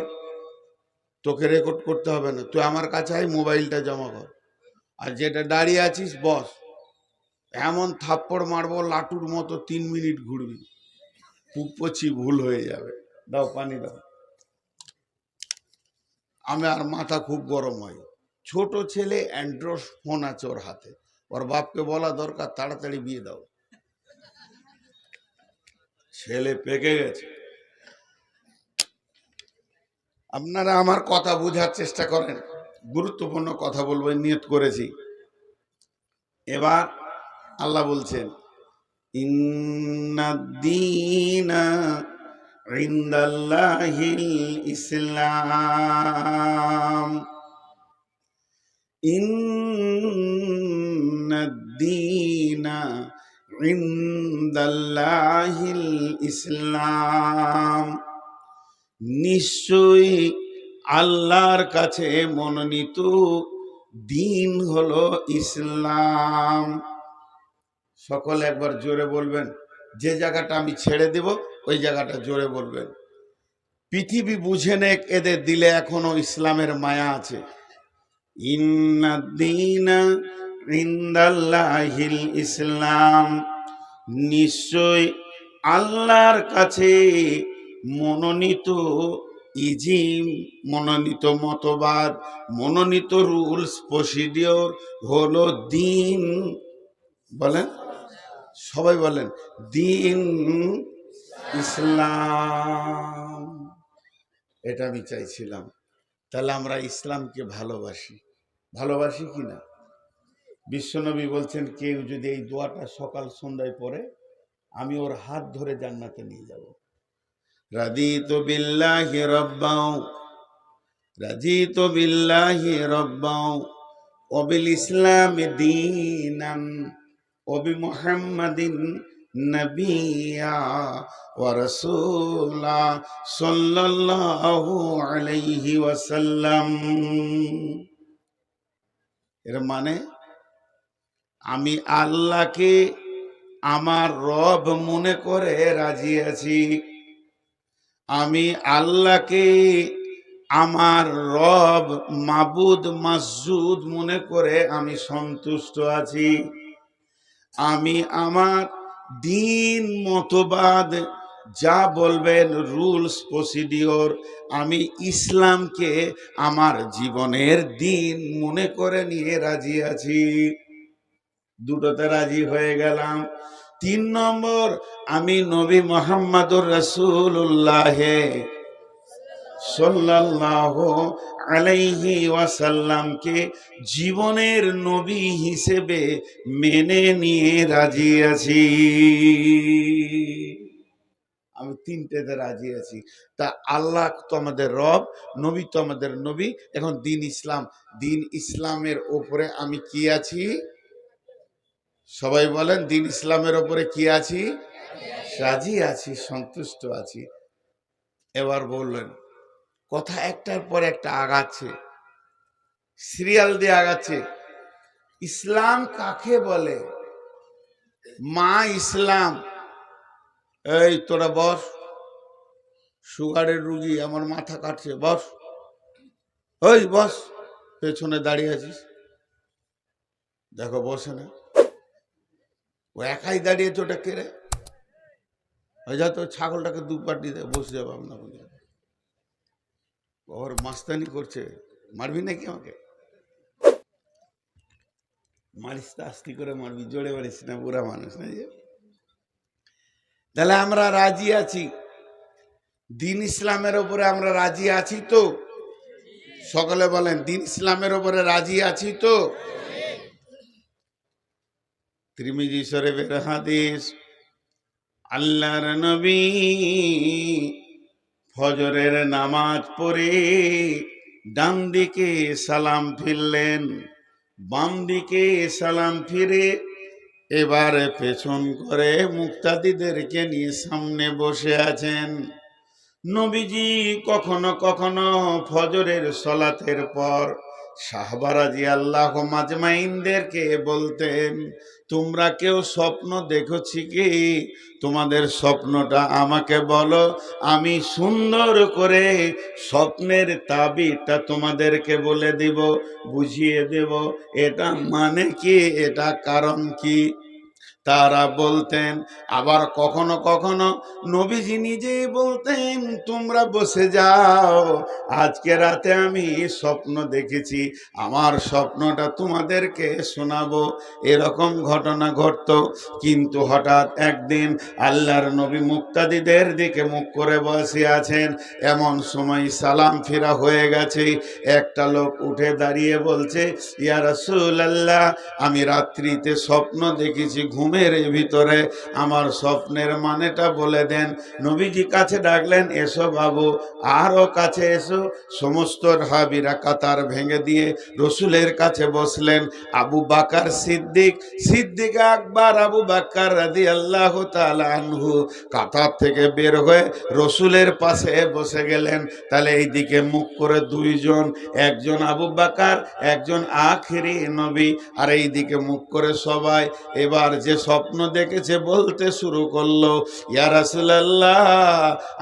তোকে রেকর্ড করতে হবে না, তুই আমার কাছে আয়, মোবাইলটা জমা কর, আর যেটা দাঁড়িয়ে আছিস বস। এমন থাপ্পড় মারবো লাটুর মতো 3 মিনিট ঘুরবি, পুপচি ভুল হয়ে যাবে। দাও পানি দাও। আমার মাথা খুব গরম হয়। ছোট ছেলে, অ্যান্ড্রয়েড ফোন আছে ওর হাতে, ওর বাপকে বলা দরকার তাড়াতাড়ি বিয়ে দাও, ছেলে পেকে গেছে। আপনারা আমার কথা বোঝার চেষ্টা করেন, গুরুত্বপূর্ণ কথা বলবো নিয়ত করেছি। এবার আল্লাহ বলছেন ইন্নাদ-দীনা ইনদাল্লাহিল ইসলাম। ইন্নাদ-দীনা ইনদাল্লাহিল ইসলাম। নিশ্চয়ই আল্লাহর কাছে মনোনীত দিন হলো ইসলাম। সকলে একবার জোরে বলবেন। যে জায়গাটা আমি ছেড়ে দেব ওই জায়গাটা জোরে বলবেন। পৃথিবী বুঝে নেক এদের দিলে এখনো ইসলামের মায়া আছে। ইন্নাদ-দীনা ইনদাল্লাহিল ইসলাম। নিশ্চয় আল্লাহর কাছে মনোনীত ইজিম, মনোনীত মতবাদ, মনোনীত রুলস প্রসিডিওর হলো দিন। বলেন সবাই, বলেন দিন ইসলাম। এটা আমি চাইছিলাম। তাহলে আমরা ইসলামকে ভালোবাসি, ভালোবাসি কি না? বিশ্বনবী বলছেন কেউ যদি এই দোয়াটা সকাল সন্ধ্যায় পড়ে, আমি ওর হাত ধরে জান্নাতে নিয়ে যাব। রাদিতু বিল্লাহি রাব্বাও, রাদিতু বিল্লাহি রাব্বাও ওয়া বিল ইসলামি দীনান ওয়া বি মুহাম্মাদিন নাবিয়্যা ওয়া রাসূলা সাল্লাল্লাহু আলাইহি ওয়াসাল্লাম। এর মানে আমি আল্লাহকে আমার রব মনে করে রাজি আছি, আমি আল্লাহকে আমার রব মাবুদ মাসজুদ মনে করে আমি সন্তুষ্ট আছি। আমি আমার দিন মতবাদ যা বলবেন রুলস প্রসিডিওর, আমি ইসলামকে আমার জীবনের দিন মনে করে নিয়ে রাজি আছি। দুটোতে রাজি হয়ে গেলাম। তিন নম্বর, আমি নবী মুহাম্মদুর রাসূলুল্লাহ সাল্লাল্লাহু আলাইহি ওয়াসাল্লামকে জীবনের নবী হিসেবে মেনে নিয়ে রাজি আছি। আমি তিনটেতে রাজি আছি। তা আল্লাহ তো আমাদের রব, নবী তো আমাদের নবী। এখন দিন ইসলাম, দিন ইসলামের ওপরে আমি কি আছি? সবাই বলেন, দিন ইসলামের ওপরে কি আছি? রাজি আছি, সন্তুষ্ট আছি। এবার বললেন, কথা একটার পর একটা আগাচ্ছে, সিরিয়াল দিয়ে আগাচ্ছে। ইসলাম কাকে বলে? মা ইসলাম। এই তোরা বস, সুগারের রুগী, আমার মাথা কাটছে, বস। ওই বস, পেছনে দাঁড়িয়ে আছিস, দেখো বসে না, ও একাই দাঁড়িয়েছে, ওটা কেড়ে ওই যা তো ছাগলটাকে দুপাটি দিয়ে বসে যাবো আপনার। ওর মাস্তানি করছে, মারবি নাকি আমাকে? মারিস তো আস্তি করে মারবি, জোরে মারিস না, বুড়া মানুষ না যে। তাহলে আমরা রাজি আছি, দিন ইসলামের ওপরে আমরা রাজি আছি তো? সকলে বলেন, দিন ইসলামের ওপরে রাজি আছি তো? তিরমিজি শরীফের হাদিস, আল্লাহর নবী ফজরের নামাজ পড়ে ডান দিকে সালাম ফিরলেন, বাম দিকে সালাম ফিরে এবারে পেছন করে মুক্তাদিদেরকে নিয়ে সামনে বসে আছেন। নবীজি কখনো কখনো ফজরের সলাতের পর সাহাবা রাদিয়াল্লাহু মাজমাইনদেরকে বলতেন, তোমরা কেউ স্বপ্ন দেখেছি কি? তোমাদের স্বপ্নটা আমাকে বলো, আমি সুন্দর করে স্বপ্নের তাবিরটা তোমাদেরকে বলে দিব, বুঝিয়ে দেব, এটা মানে কি, এটা কারণ কি। তারা বলতেন। আবার কখনো কখনো নবীজি নিজেই বলতেন, তোমরা বসে যাও, আজকে রাতে আমি স্বপ্ন দেখেছি, আমার স্বপ্নটা তোমাদেরকে শোনাবো। এরকম ঘটনা ঘটতো। কিন্তু হঠাৎ একদিন আল্লাহর নবী মুক্তাদিদের দিকে মুখ করে বসে আছেন, এমন সময় সালাম ফিরা হয়ে গেছে। একটা লোক উঠে দাঁড়িয়ে বলছে, ইয়া রাসূলুল্লাহ, আমি রাত্রিতে স্বপ্ন দেখেছি, ঘুমের ভিতরে, আমার স্বপ্নের মানেটা বলে দেন। নবীজি কাছে ডাকলেন, এসো বাবু, আরো কাছে এসো। সমস্ত সাহাবীরা কাতার ভেঙে দিয়ে রসুলের কাছে বসলেন। আবু বাকার সিদ্দিক, সিদ্দিক আকবর আবু বাকার রাদিয়াল্লাহু তাআলা আনহু কাতার থেকে বের হয়ে রসুলের পাশে বসে গেলেন। তাহলে এইদিকে মুখ করে দুইজন, একজন আবু বাকার, একজন আখিরি নবী, আর এইদিকে মুখ করে সবাই। এবার যে স্বপ্ন দেখেছে বলতে শুরু করলো, ইয়া রাসূলুল্লাহ,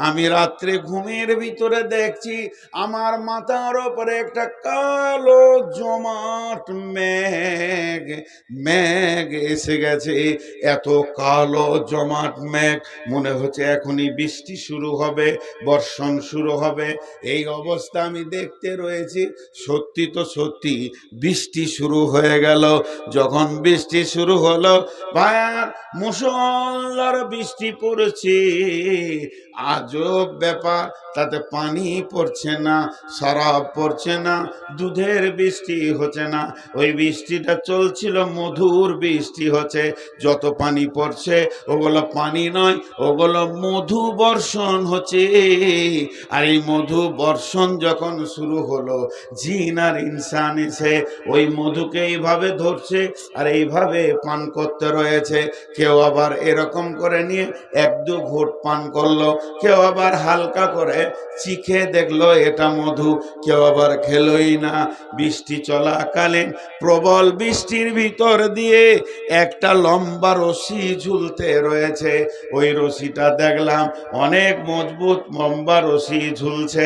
আমি রাত্রে ঘুমের ভিতরে দেখছি আমার মাথার উপরে একটা কালো জমাট মেঘ মেঘ এসে গেছে। এত কালো জমাট মেঘ, মনে হচ্ছে এখনই বৃষ্টি শুরু হবে, বর্ষণ শুরু হবে। এই অবস্থা আমি দেখতে রয়েছি। সত্যি তো সত্যি বৃষ্টি শুরু হয়ে গেল। যখন বৃষ্টি শুরু হলো, ভায়ার মুষলধারে বৃষ্টি পড়ছে। আজব ব্যাপার, তাতে পানি পড়ছে না, শরাব পড়ছে না, দুধের বৃষ্টি হচ্ছে না, ওই বৃষ্টিটা চলছিল মধুর বৃষ্টি হচ্ছে। যত পানি পড়ছে ওগুলো পানি নয়, ওগুলো মধু বর্ষণ হচ্ছে। আর এই মধু বর্ষণ যখন শুরু হলো, জিন আর ইনসান এসে ওই মধুকে এইভাবে ধরছে আর এইভাবে পান করতে রয়েছে। কেউ আবার এরকম করে নিয়ে এক দু ঘুট পান করলো, কেউ আবার হালকা করে চিখে দেখলো এটা মধু, কেউ আবার খেলোই না। বৃষ্টি চলাকালীন প্রবল বৃষ্টির ভিতর দিয়ে একটা লম্বা রশি ঝুলতে রয়েছে। ওই রশিটা দেখলাম অনেক মজবুত, লম্বা রশি ঝুলছে।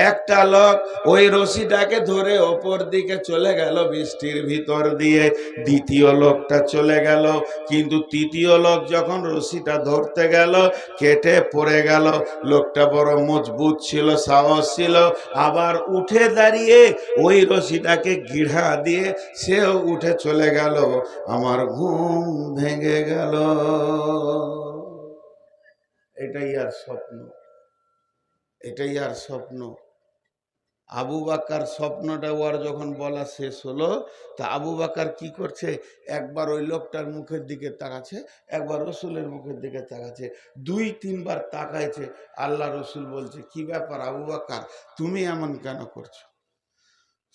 একটা লোক ওই রশিটাকে ধরে ওপর দিকে চলে গেল বৃষ্টির ভিতর দিয়ে। দ্বিতীয় লোকটা চলে গেল, কি কিন্তু তৃতীয় লোক যখন রশিটা ধরতে গেল, কেটে পড়ে গেল। লোকটা বড় মজবুত ছিল, সাহস ছিল, আবার উঠে দাঁড়িয়ে ওই রশিটাকে গিড়া দিয়ে সেও উঠে চলে গেল। আমার ঘুম ভেঙে গেল। এটাই আর স্বপ্ন, এটাই আর স্বপ্ন। আবু বাকার স্বপ্নটা ওর যখন বলা শেষ হলো, তা আবু বাকার কি করছে, একবার ওই লোকটার মুখের দিকে তাকাচ্ছে, একবার রসুলের মুখের দিকে তাকাচ্ছে, 2-3 বার তাকাইছে। আল্লাহ রসুল বলছে, কি ব্যাপার আবু বাকার, তুমি এমন কেন করছো?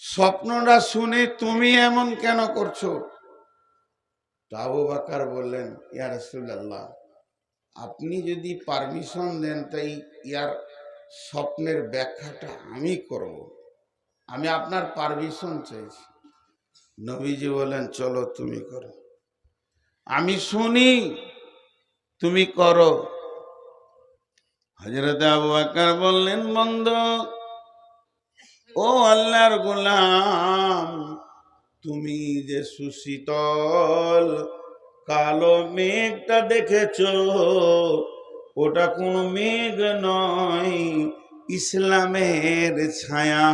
স্বপ্নটা শুনে তুমি এমন কেন করছো? তো আবু বাকার বললেন, ইয়া রাসূলুল্লাহ, আপনি যদি পারমিশন দেন তাই ইয়ার স্বপ্নের ব্যাখ্যাটা আমি করব, আমি আপনার পারমিশন চাইছি। নবীজি বলেন, চলো তুমি করো, আমি শুনি, তুমি করো। হযরত আবু বকর বললেন, বন্ধু, ও আল্লাহর গোলাম, তুমি যে সুশীতল কালো মেঘটা দেখেছো, ওটা কোন মেঘ নয়, ইসলামের ছায়া।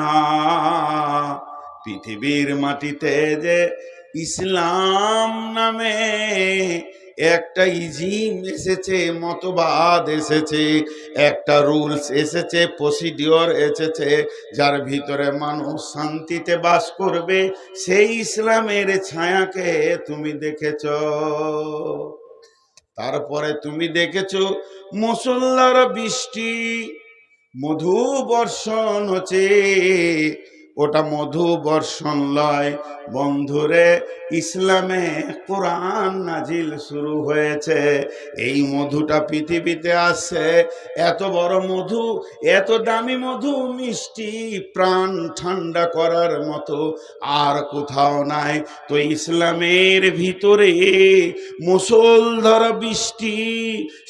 পৃথিবীর মাটিতে যে ইসলাম নামে একটা ইজিম এসেছে, মতবাদ এসেছে, একটা রুলস এসেছে, প্রসিডিওর এসেছে, যার ভিতরে মানুষ শান্তিতে বাস করবে, সেই ইসলামের ছায়াকে তুমি দেখেছ। তারপরে তুমি দেখেছো মুষলধার বৃষ্টি, মধু বর্ষণ হচ্ছে, ওটা মধু বর্ষণ লয় বন্ধুরে, ইসলামে কোরআন নাজিল শুরু হয়েছে। এই মধুটা পৃথিবীতে আসছে, এত বড় মধু, এত দামি মধু, মিষ্টি, প্রাণ ঠান্ডা করার মতো আর কোথাও নাই। তো ইসলামের ভিতরে মুষলধার বৃষ্টি,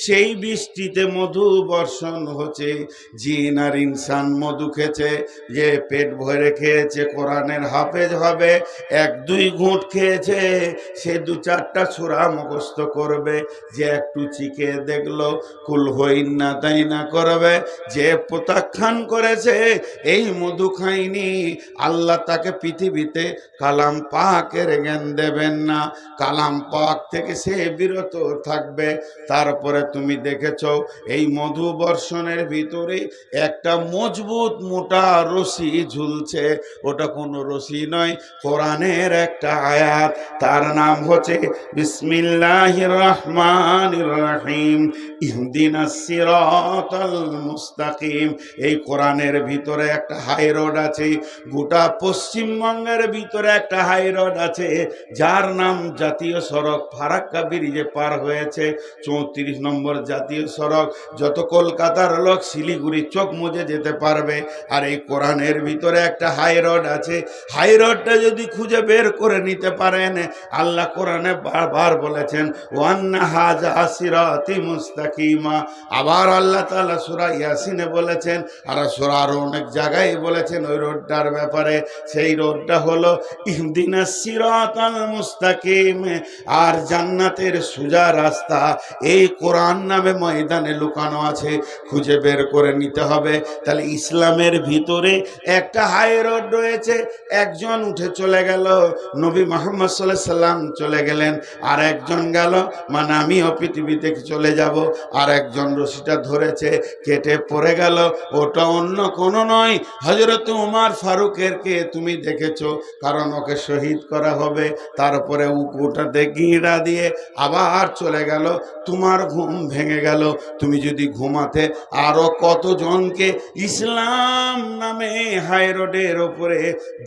সেই বৃষ্টিতে মধু বর্ষণ হচ্ছে। জিন আর ইনসান মধু খেয়েছে, যে পেট ভরে খেয়েছে কোরআনের হাফেজ হবে, 1-2 ঘুঁট খেয়েছে সে 2-4টা সূরা মুখস্থ করবে। যে একটু চিকে দেখলো কুল হইন না তাই না করবে। যে প্রত্যাখ্যান করেছে এই মধু খাইনি, আল্লাহ তাকে পৃথিবীতে কালাম পাকের জ্ঞান দেবেন না, কালাম পাক থেকে সে বিরত থাকবে। তারপরে তুমি দেখেছ এই মধু বর্ষণের ভিতরে একটা মজবুত মোটা রশি ঝুলছে, ওটা কোনো রশি নয়, কোরআনের একটা আয়াত, তার নাম হচ্ছে বিসমিল্লাহির রহমানির রহিম, ইহদিনাস সিরাতাল মুস্তাকিম। এই কোরআনের ভিতরে একটা হাই রোড আছে, গোটা পশ্চিমবঙ্গের ভিতরে একটা হাই রোড আছে, যার নাম জাতীয় সড়ক ফারাক্কা ব্রিজে পার হয়েছে, 34 নম্বর জাতীয় সড়ক। যত কলকাতার লোক শিলিগুড়ি চোখ মুজে যেতে পারবে। আর এই কোরআনের ভিতরে একটা হাই রোড আছে, হাই রোডটা যদি খুঁজে বের করে নিতে পারেন, আল্লাহ কোরআনে বারবার বলেছেন ওয়ান্না হাযা সিরাতি মুস্তাকিমা। আবার আল্লাহ তাআলা সূরা ইয়াসিনে বলেছেন, আর সূরা আরো অনেক জায়গায় বলেছেন ওই রোডটার ব্যাপারে। সেই রোডটা হলো ইহদিনাস সিরাতাল মুস্তাকিম। আর জান্নাতের সোজা রাস্তা এই কোরআন নামে ময়দানে লুকানো আছে, খুঁজে বের করে নিতে হবে। তাহলে ইসলামের ভিতরে একটা হাই রোড রয়েছে, একজন উঠে চলে গেল, নবী মুহাম্মদ সাল্লাল্লাহু আলাইহি সাল্লাম চলে গেলেন, আর একজন গেল, মানে আমিও পৃথিবী থেকে চলে যাব। আর একজন রশিটা ধরেছে, কেটে পড়ে গেল, ওটা অন্য কোনো নয়, হযরত উমর ফারুকের কে তুমি দেখেছো, কারণ ওকে শহীদ করা হবে। তারপরে ওটাতে গিঁড়া দিয়ে আবার চলে গেল, তোমার ঘুম ভেঙে গেল। তুমি যদি ঘুমাতে আরো কতজনকে ইসলাম নামে হাই রোডের ওপরে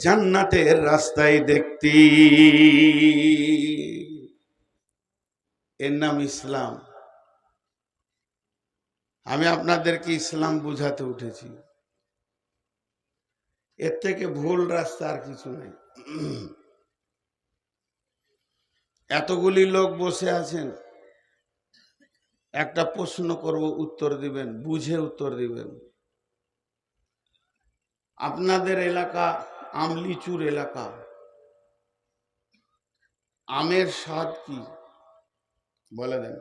জান্নাতের রাস্তায় দেখতি। এর নাম ইসলাম। আমি আপনাদেরকে ইসলাম বুঝাতে উঠেছি, এর থেকে ভুল রাস্তা আর কিছু নেই। এতগুলি লোক বসে আছেন, একটা প্রশ্ন করব, উত্তর দিবেন, বুঝে উত্তর দিবেন। আপনাদের এলাকা আমলিচুর এলাকা, আমের স্বাদ কি? বলে দেন।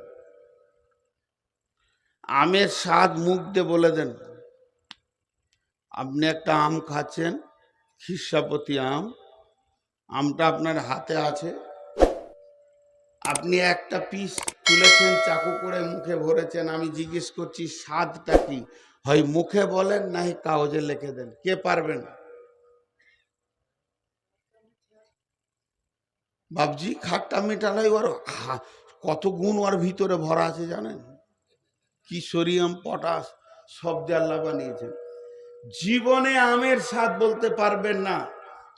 আমের স্বাদ মুখ দিয়ে বলে দেন। আপনি একটা আম খাচ্ছেন, খিরসাপতি আম, আমটা আপনার হাতে আছে, আপনি একটা পিস তুলেছেন, চাকু করে মুখে ভরেছেন। আমি জিজ্ঞেস করছি স্বাদটা কি? হয় মুখে বলেন, না কাগজে লিখে দেন। কে পারবেন? বাবজি, খাট্টা মিঠা নয়, ওর কত গুণ ওর ভিতরে ভরা আছে জানেন? কি সোডিয়াম, পটাশ সব দিয়ে আল্লাহ বানিয়েছেন। জীবনে আমের স্বাদ বলতে পারবেন না।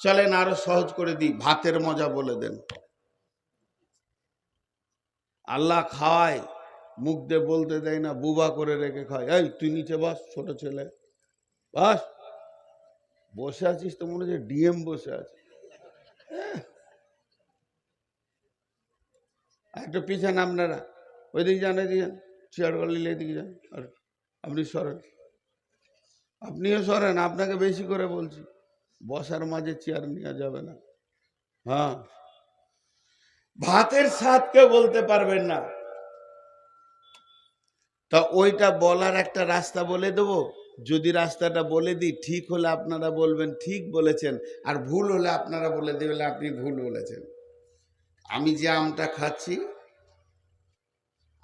চলেন আরো সহজ করে দিই, ভাতের মজা বলে দেন। আল্লাহ খাওয়ায়, মুখ দিয়ে বলতে দেয় না, বুবা করে রেখে খায়। এই তুই নিচে বস, ছোট ছেলে বস। বসে আছিস তো মনে হচ্ছে ডিএম বসে আছে। একটু পিছান আপনারা, ওইদিকে যান, এদিকে যান, চেয়ার গলিলে এদিকে যান। আর আপনি সরেন, আপনিও সরেন, আপনাকে বেশি করে বলছি। বসার মাঝে চেয়ার নেওয়া যাবে না। হ্যাঁ, ভাতের স্বাদ কেউ বলতে পারবেন না। তা ওইটা বলার একটা রাস্তা বলে দেবো। যদি রাস্তাটা বলে দিই, ঠিক হলে আপনারা বলবেন ঠিক বলেছেন, আর ভুল হলে আপনারা বলে দেবেন আপনি ভুল বলেছেন। আমি যে আমটা খাচ্ছি,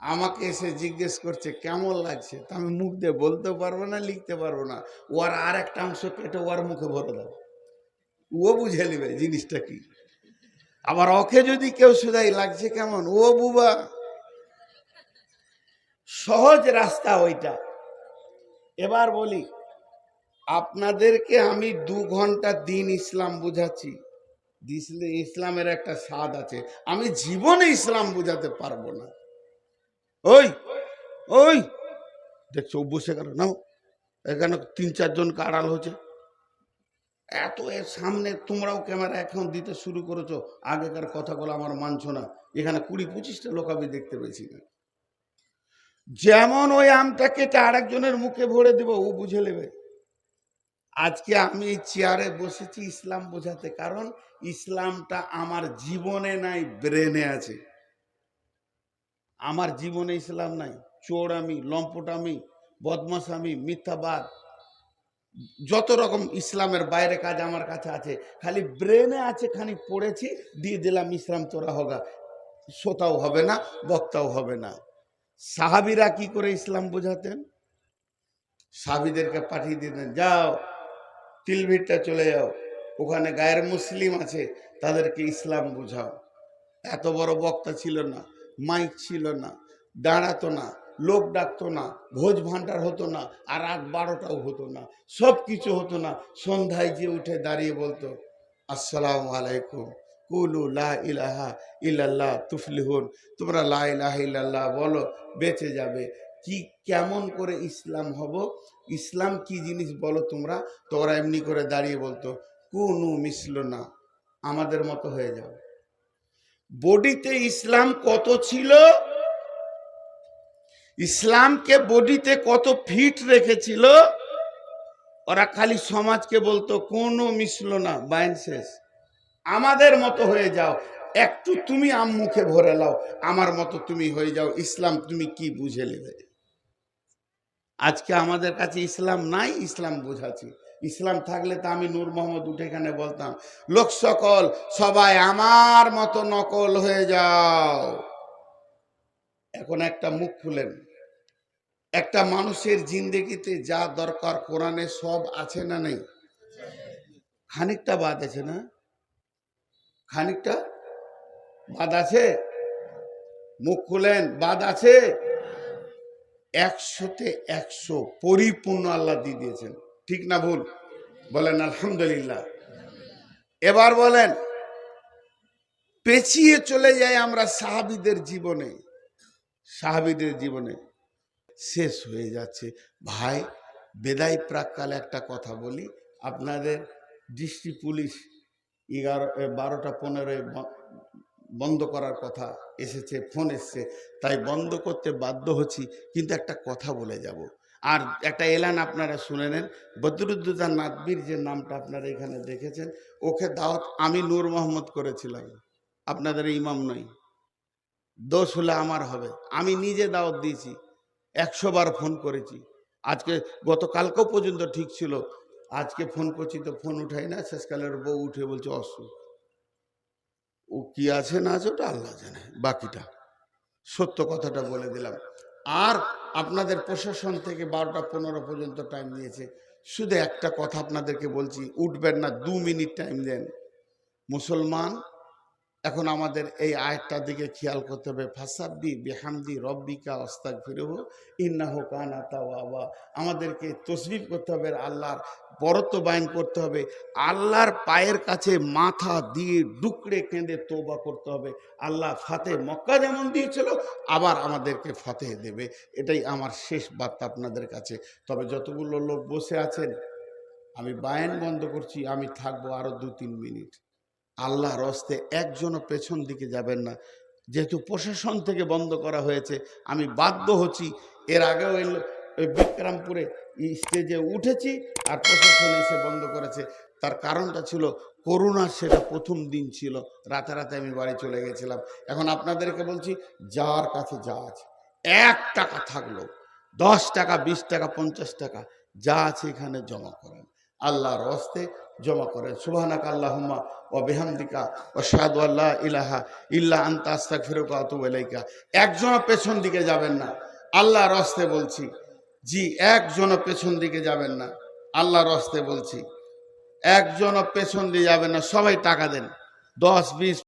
আমাকে এসে জিজ্ঞেস করছে কেমন লাগছে, তা আমি মুখ দিয়ে বলতেও পারবো না, লিখতে পারবো না। ওর আর একটা অংশ কেটে ওর মুখে ভরে দাও, ও বুঝে নেবে জিনিসটা কি। আবার ওকে যদি কেউ শুধাই লাগছে কেমন, ও বুবা। সহজ রাস্তা ওইটা। এবার বলি, আপনাদেরকে আমি 2 ঘন্টা দিন ইসলাম বুঝাচ্ছি। ইসলামের একটা স্বাদ আছে, আমি জীবনে ইসলাম বুঝাতে পারবো না। ওই ওই দেখছো বসে গেল না, এখানে 3-4 জনকে আড়াল হচ্ছে, এত এর সামনে তোমরাও ক্যামেরা এখন দিতে শুরু করেছো। আগেকার কথাগুলো আমার মানছো না। এখানে 20-25টা লোক আমি দেখতে পেয়েছি না। যেমন ওই আমটা কেটে আরেকজনের মুখে ভরে দেবো, ও বুঝে নেবে। আজকে আমি এই চেয়ারে বসেছি ইসলাম বোঝাতে, কারণ ইসলামটা আমার জীবনে নাই, ব্রেনে আছে। আমার জীবনে ইসলাম নাই। চোর আমি, লম্পট আমি, বদমাশ আমি, মিথ্যাবাদ, যত রকম ইসলামের বাইরে কাজ আমার কাছে আছে। খালি ব্রেনে আছে, খানি পড়েছি, দিয়ে দিলাম ইসলাম তোরা হোগা। শ্রোতাও হবে না, বক্তাও হবে না। সাহাবিরা কি করে ইসলাম বোঝাতেন? সাহাবিদেরকে পাঠিয়ে দিতেন, যাও তিলভিটটা চলে যাও, ওখানে গায়ের মুসলিম আছে, তাদেরকে ইসলাম বুঝাও। এত বড় বক্তা ছিল না, মাইক ছিল না, দাঁড়াতো না, লোক ডাকতো না, ভোজ ভান্ডার হতো না, আর রাত 12টাও হতো না, সব কিছু হতো না। সন্ধ্যায় যে উঠে দাঁড়িয়ে বলতো, আসসালামু আলাইকুম, কুলু লা ইলাহা ইল্লাল্লাহ তুফলিহুন, তোমরা লা ইলাহা ইল্লাল্লাহ বলো, বেঁচে যাবে। কি কেমন করে ইসলাম হব, ইসলাম কি জিনিস বলো তোমরা। তো ওরা এমনি করে দাঁড়িয়ে বলতো, কুনু মিসলো না, আমাদের মতো হয়ে যাও। বডিতে ইসলাম কত ছিল, ইসলামকে বডিতে কত ফিট রেখেছিল। ওরা খালি সমাজকে বলতো কোনো মিশলো না, বাইন শেষ, আমাদের মতো হয়ে যাও, একটু তুমি আম মুখে ভরে লাও, আমার মতো তুমি হয়ে যাও, ইসলাম তুমি কি বুঝে নেবে। আজকে আমাদের কাছে ইসলাম নাই, ইসলাম বুঝাচ্ছি। ইসলাম থাকলে তো আমি নূর মোহাম্মদ উঠে এখানে বলতাম, লোক সকল সবাই আমার মতো নকল হয়ে যাও। এখন একটা মুখ খুলেন, একটা মানুষের জিন্দেগিতে যা দরকার কোরআনে সব আছে না নেই? খানিকটা বাদ আছে না? খানিকটা বাদ আছে? মুখ খুলেন, বাদ আছে? 100-তে 100 পরিপূর্ণ আল্লাহ দিয়ে দিয়েছেন। ঠিক না ভুল? বলেন আলহামদুলিল্লাহ। এবার বলেন, পেছিয়ে চলে যাই আমরা সাহাবীদের জীবনে। সাহাবীদের জীবনে শেষ হয়ে যাচ্ছে ভাই। বেদায় প্রাককালে একটা কথা বলি, আপনাদের ডিস্ট্রিক্ট পুলিশ 12টা 15 বন্ধ করার কথা এসেছে, ফোন এসছে, তাই বন্ধ করতে বাধ্য হচ্ছি। কিন্তু একটা কথা বলে যাব, আর একটা এলান আপনারা শুনে নেন। বদরুদ্দোজা নাদবির যে নামটা আপনারা এখানে দেখেছেন, ওকে দাওয়াত আমি নূর মোহাম্মদ করেছিলাম, আপনাদের ইমাম নই। দোষ হলে আমার হবে। আমি নিজে দাওয়াত দিয়েছি, 100 বার ফোন করেছি। আজকে গতকালকেও পর্যন্ত ঠিক ছিল, আজকে ফোন করছি তো ফোন উঠাই না। শেষকালের বউ উঠে বলছে অসুখ। ও কি আছে না আছে ওটা আল্লাহ জানে, বাকিটা সত্য কথাটা বলে দিলাম। আর আপনাদের প্রশাসন থেকে 12টা 15 পর্যন্ত টাইম দিয়েছে। শুধু একটা কথা আপনাদেরকে বলছি, উঠবেন না, 2 মিনিট টাইম দেন। মুসলমান, এখন আমাদের এই আয়াতটার দিকে খেয়াল করতে হবে। ফাসাব্বি বিহামদি রব্বিকা আস্তাগফিরহু ইন্নাহু কানা তাওয়াবা। আমাদেরকে তসবিহ করতে হবে, আল্লাহর বরত্ব বায়ন করতে হবে, আল্লাহর পায়ের কাছে মাথা দিয়ে ডুকরে কেঁদে তওবা করতে হবে। আল্লাহ ফাতে মক্কা যেমন দিয়েছিল আবার আমাদেরকে ফাতেহ দেবে। এটাই আমার শেষ বার্তা আপনাদের কাছে। তবে যতগুলো লোক বসে আছেন, আমি বায়ান বন্ধ করছি, আমি থাকবো আরো 2-3 মিনিট। আল্লাহর হস্তে একজনও পেছন দিকে যাবেন না। যেহেতু প্রশাসন থেকে বন্ধ করা হয়েছে, আমি বাধ্য হচ্ছি। এর আগেও ওই বিক্রমপুরে স্টেজে উঠেছি আর প্রশাসন এসে বন্ধ করেছে। তার কারণটা ছিল করোনার, সেটা প্রথম দিন ছিল, রাতারাতি আমি বাড়ি চলে গেছিলাম। এখন আপনাদেরকে বলছি, যার কাছে যা আছে, 1 টাকা থাকলো, 10 টাকা, 20 টাকা, 50 টাকা, যা আছে এখানে জমা করেন, আল্লাহর হস্তে জমা করেন। সুবহানাকা আল্লাহুম্মা ওয়া বিহামদিকা আশহাদু আল্লা ইলাহা ইল্লা আনতা আস্তাগফিরুকা ওয়া আতুবু ইলাইকা। একজনও পেছন দিকে যাবেন না, আল্লাহর হস্তে বলছি। জি, একজনও পেছন দিকে যাবেন না, আল্লাহর হস্তে বলছি। একজনও পেছন দিয়ে যাবেন না, সবাই টাকা দেন, 10, 20।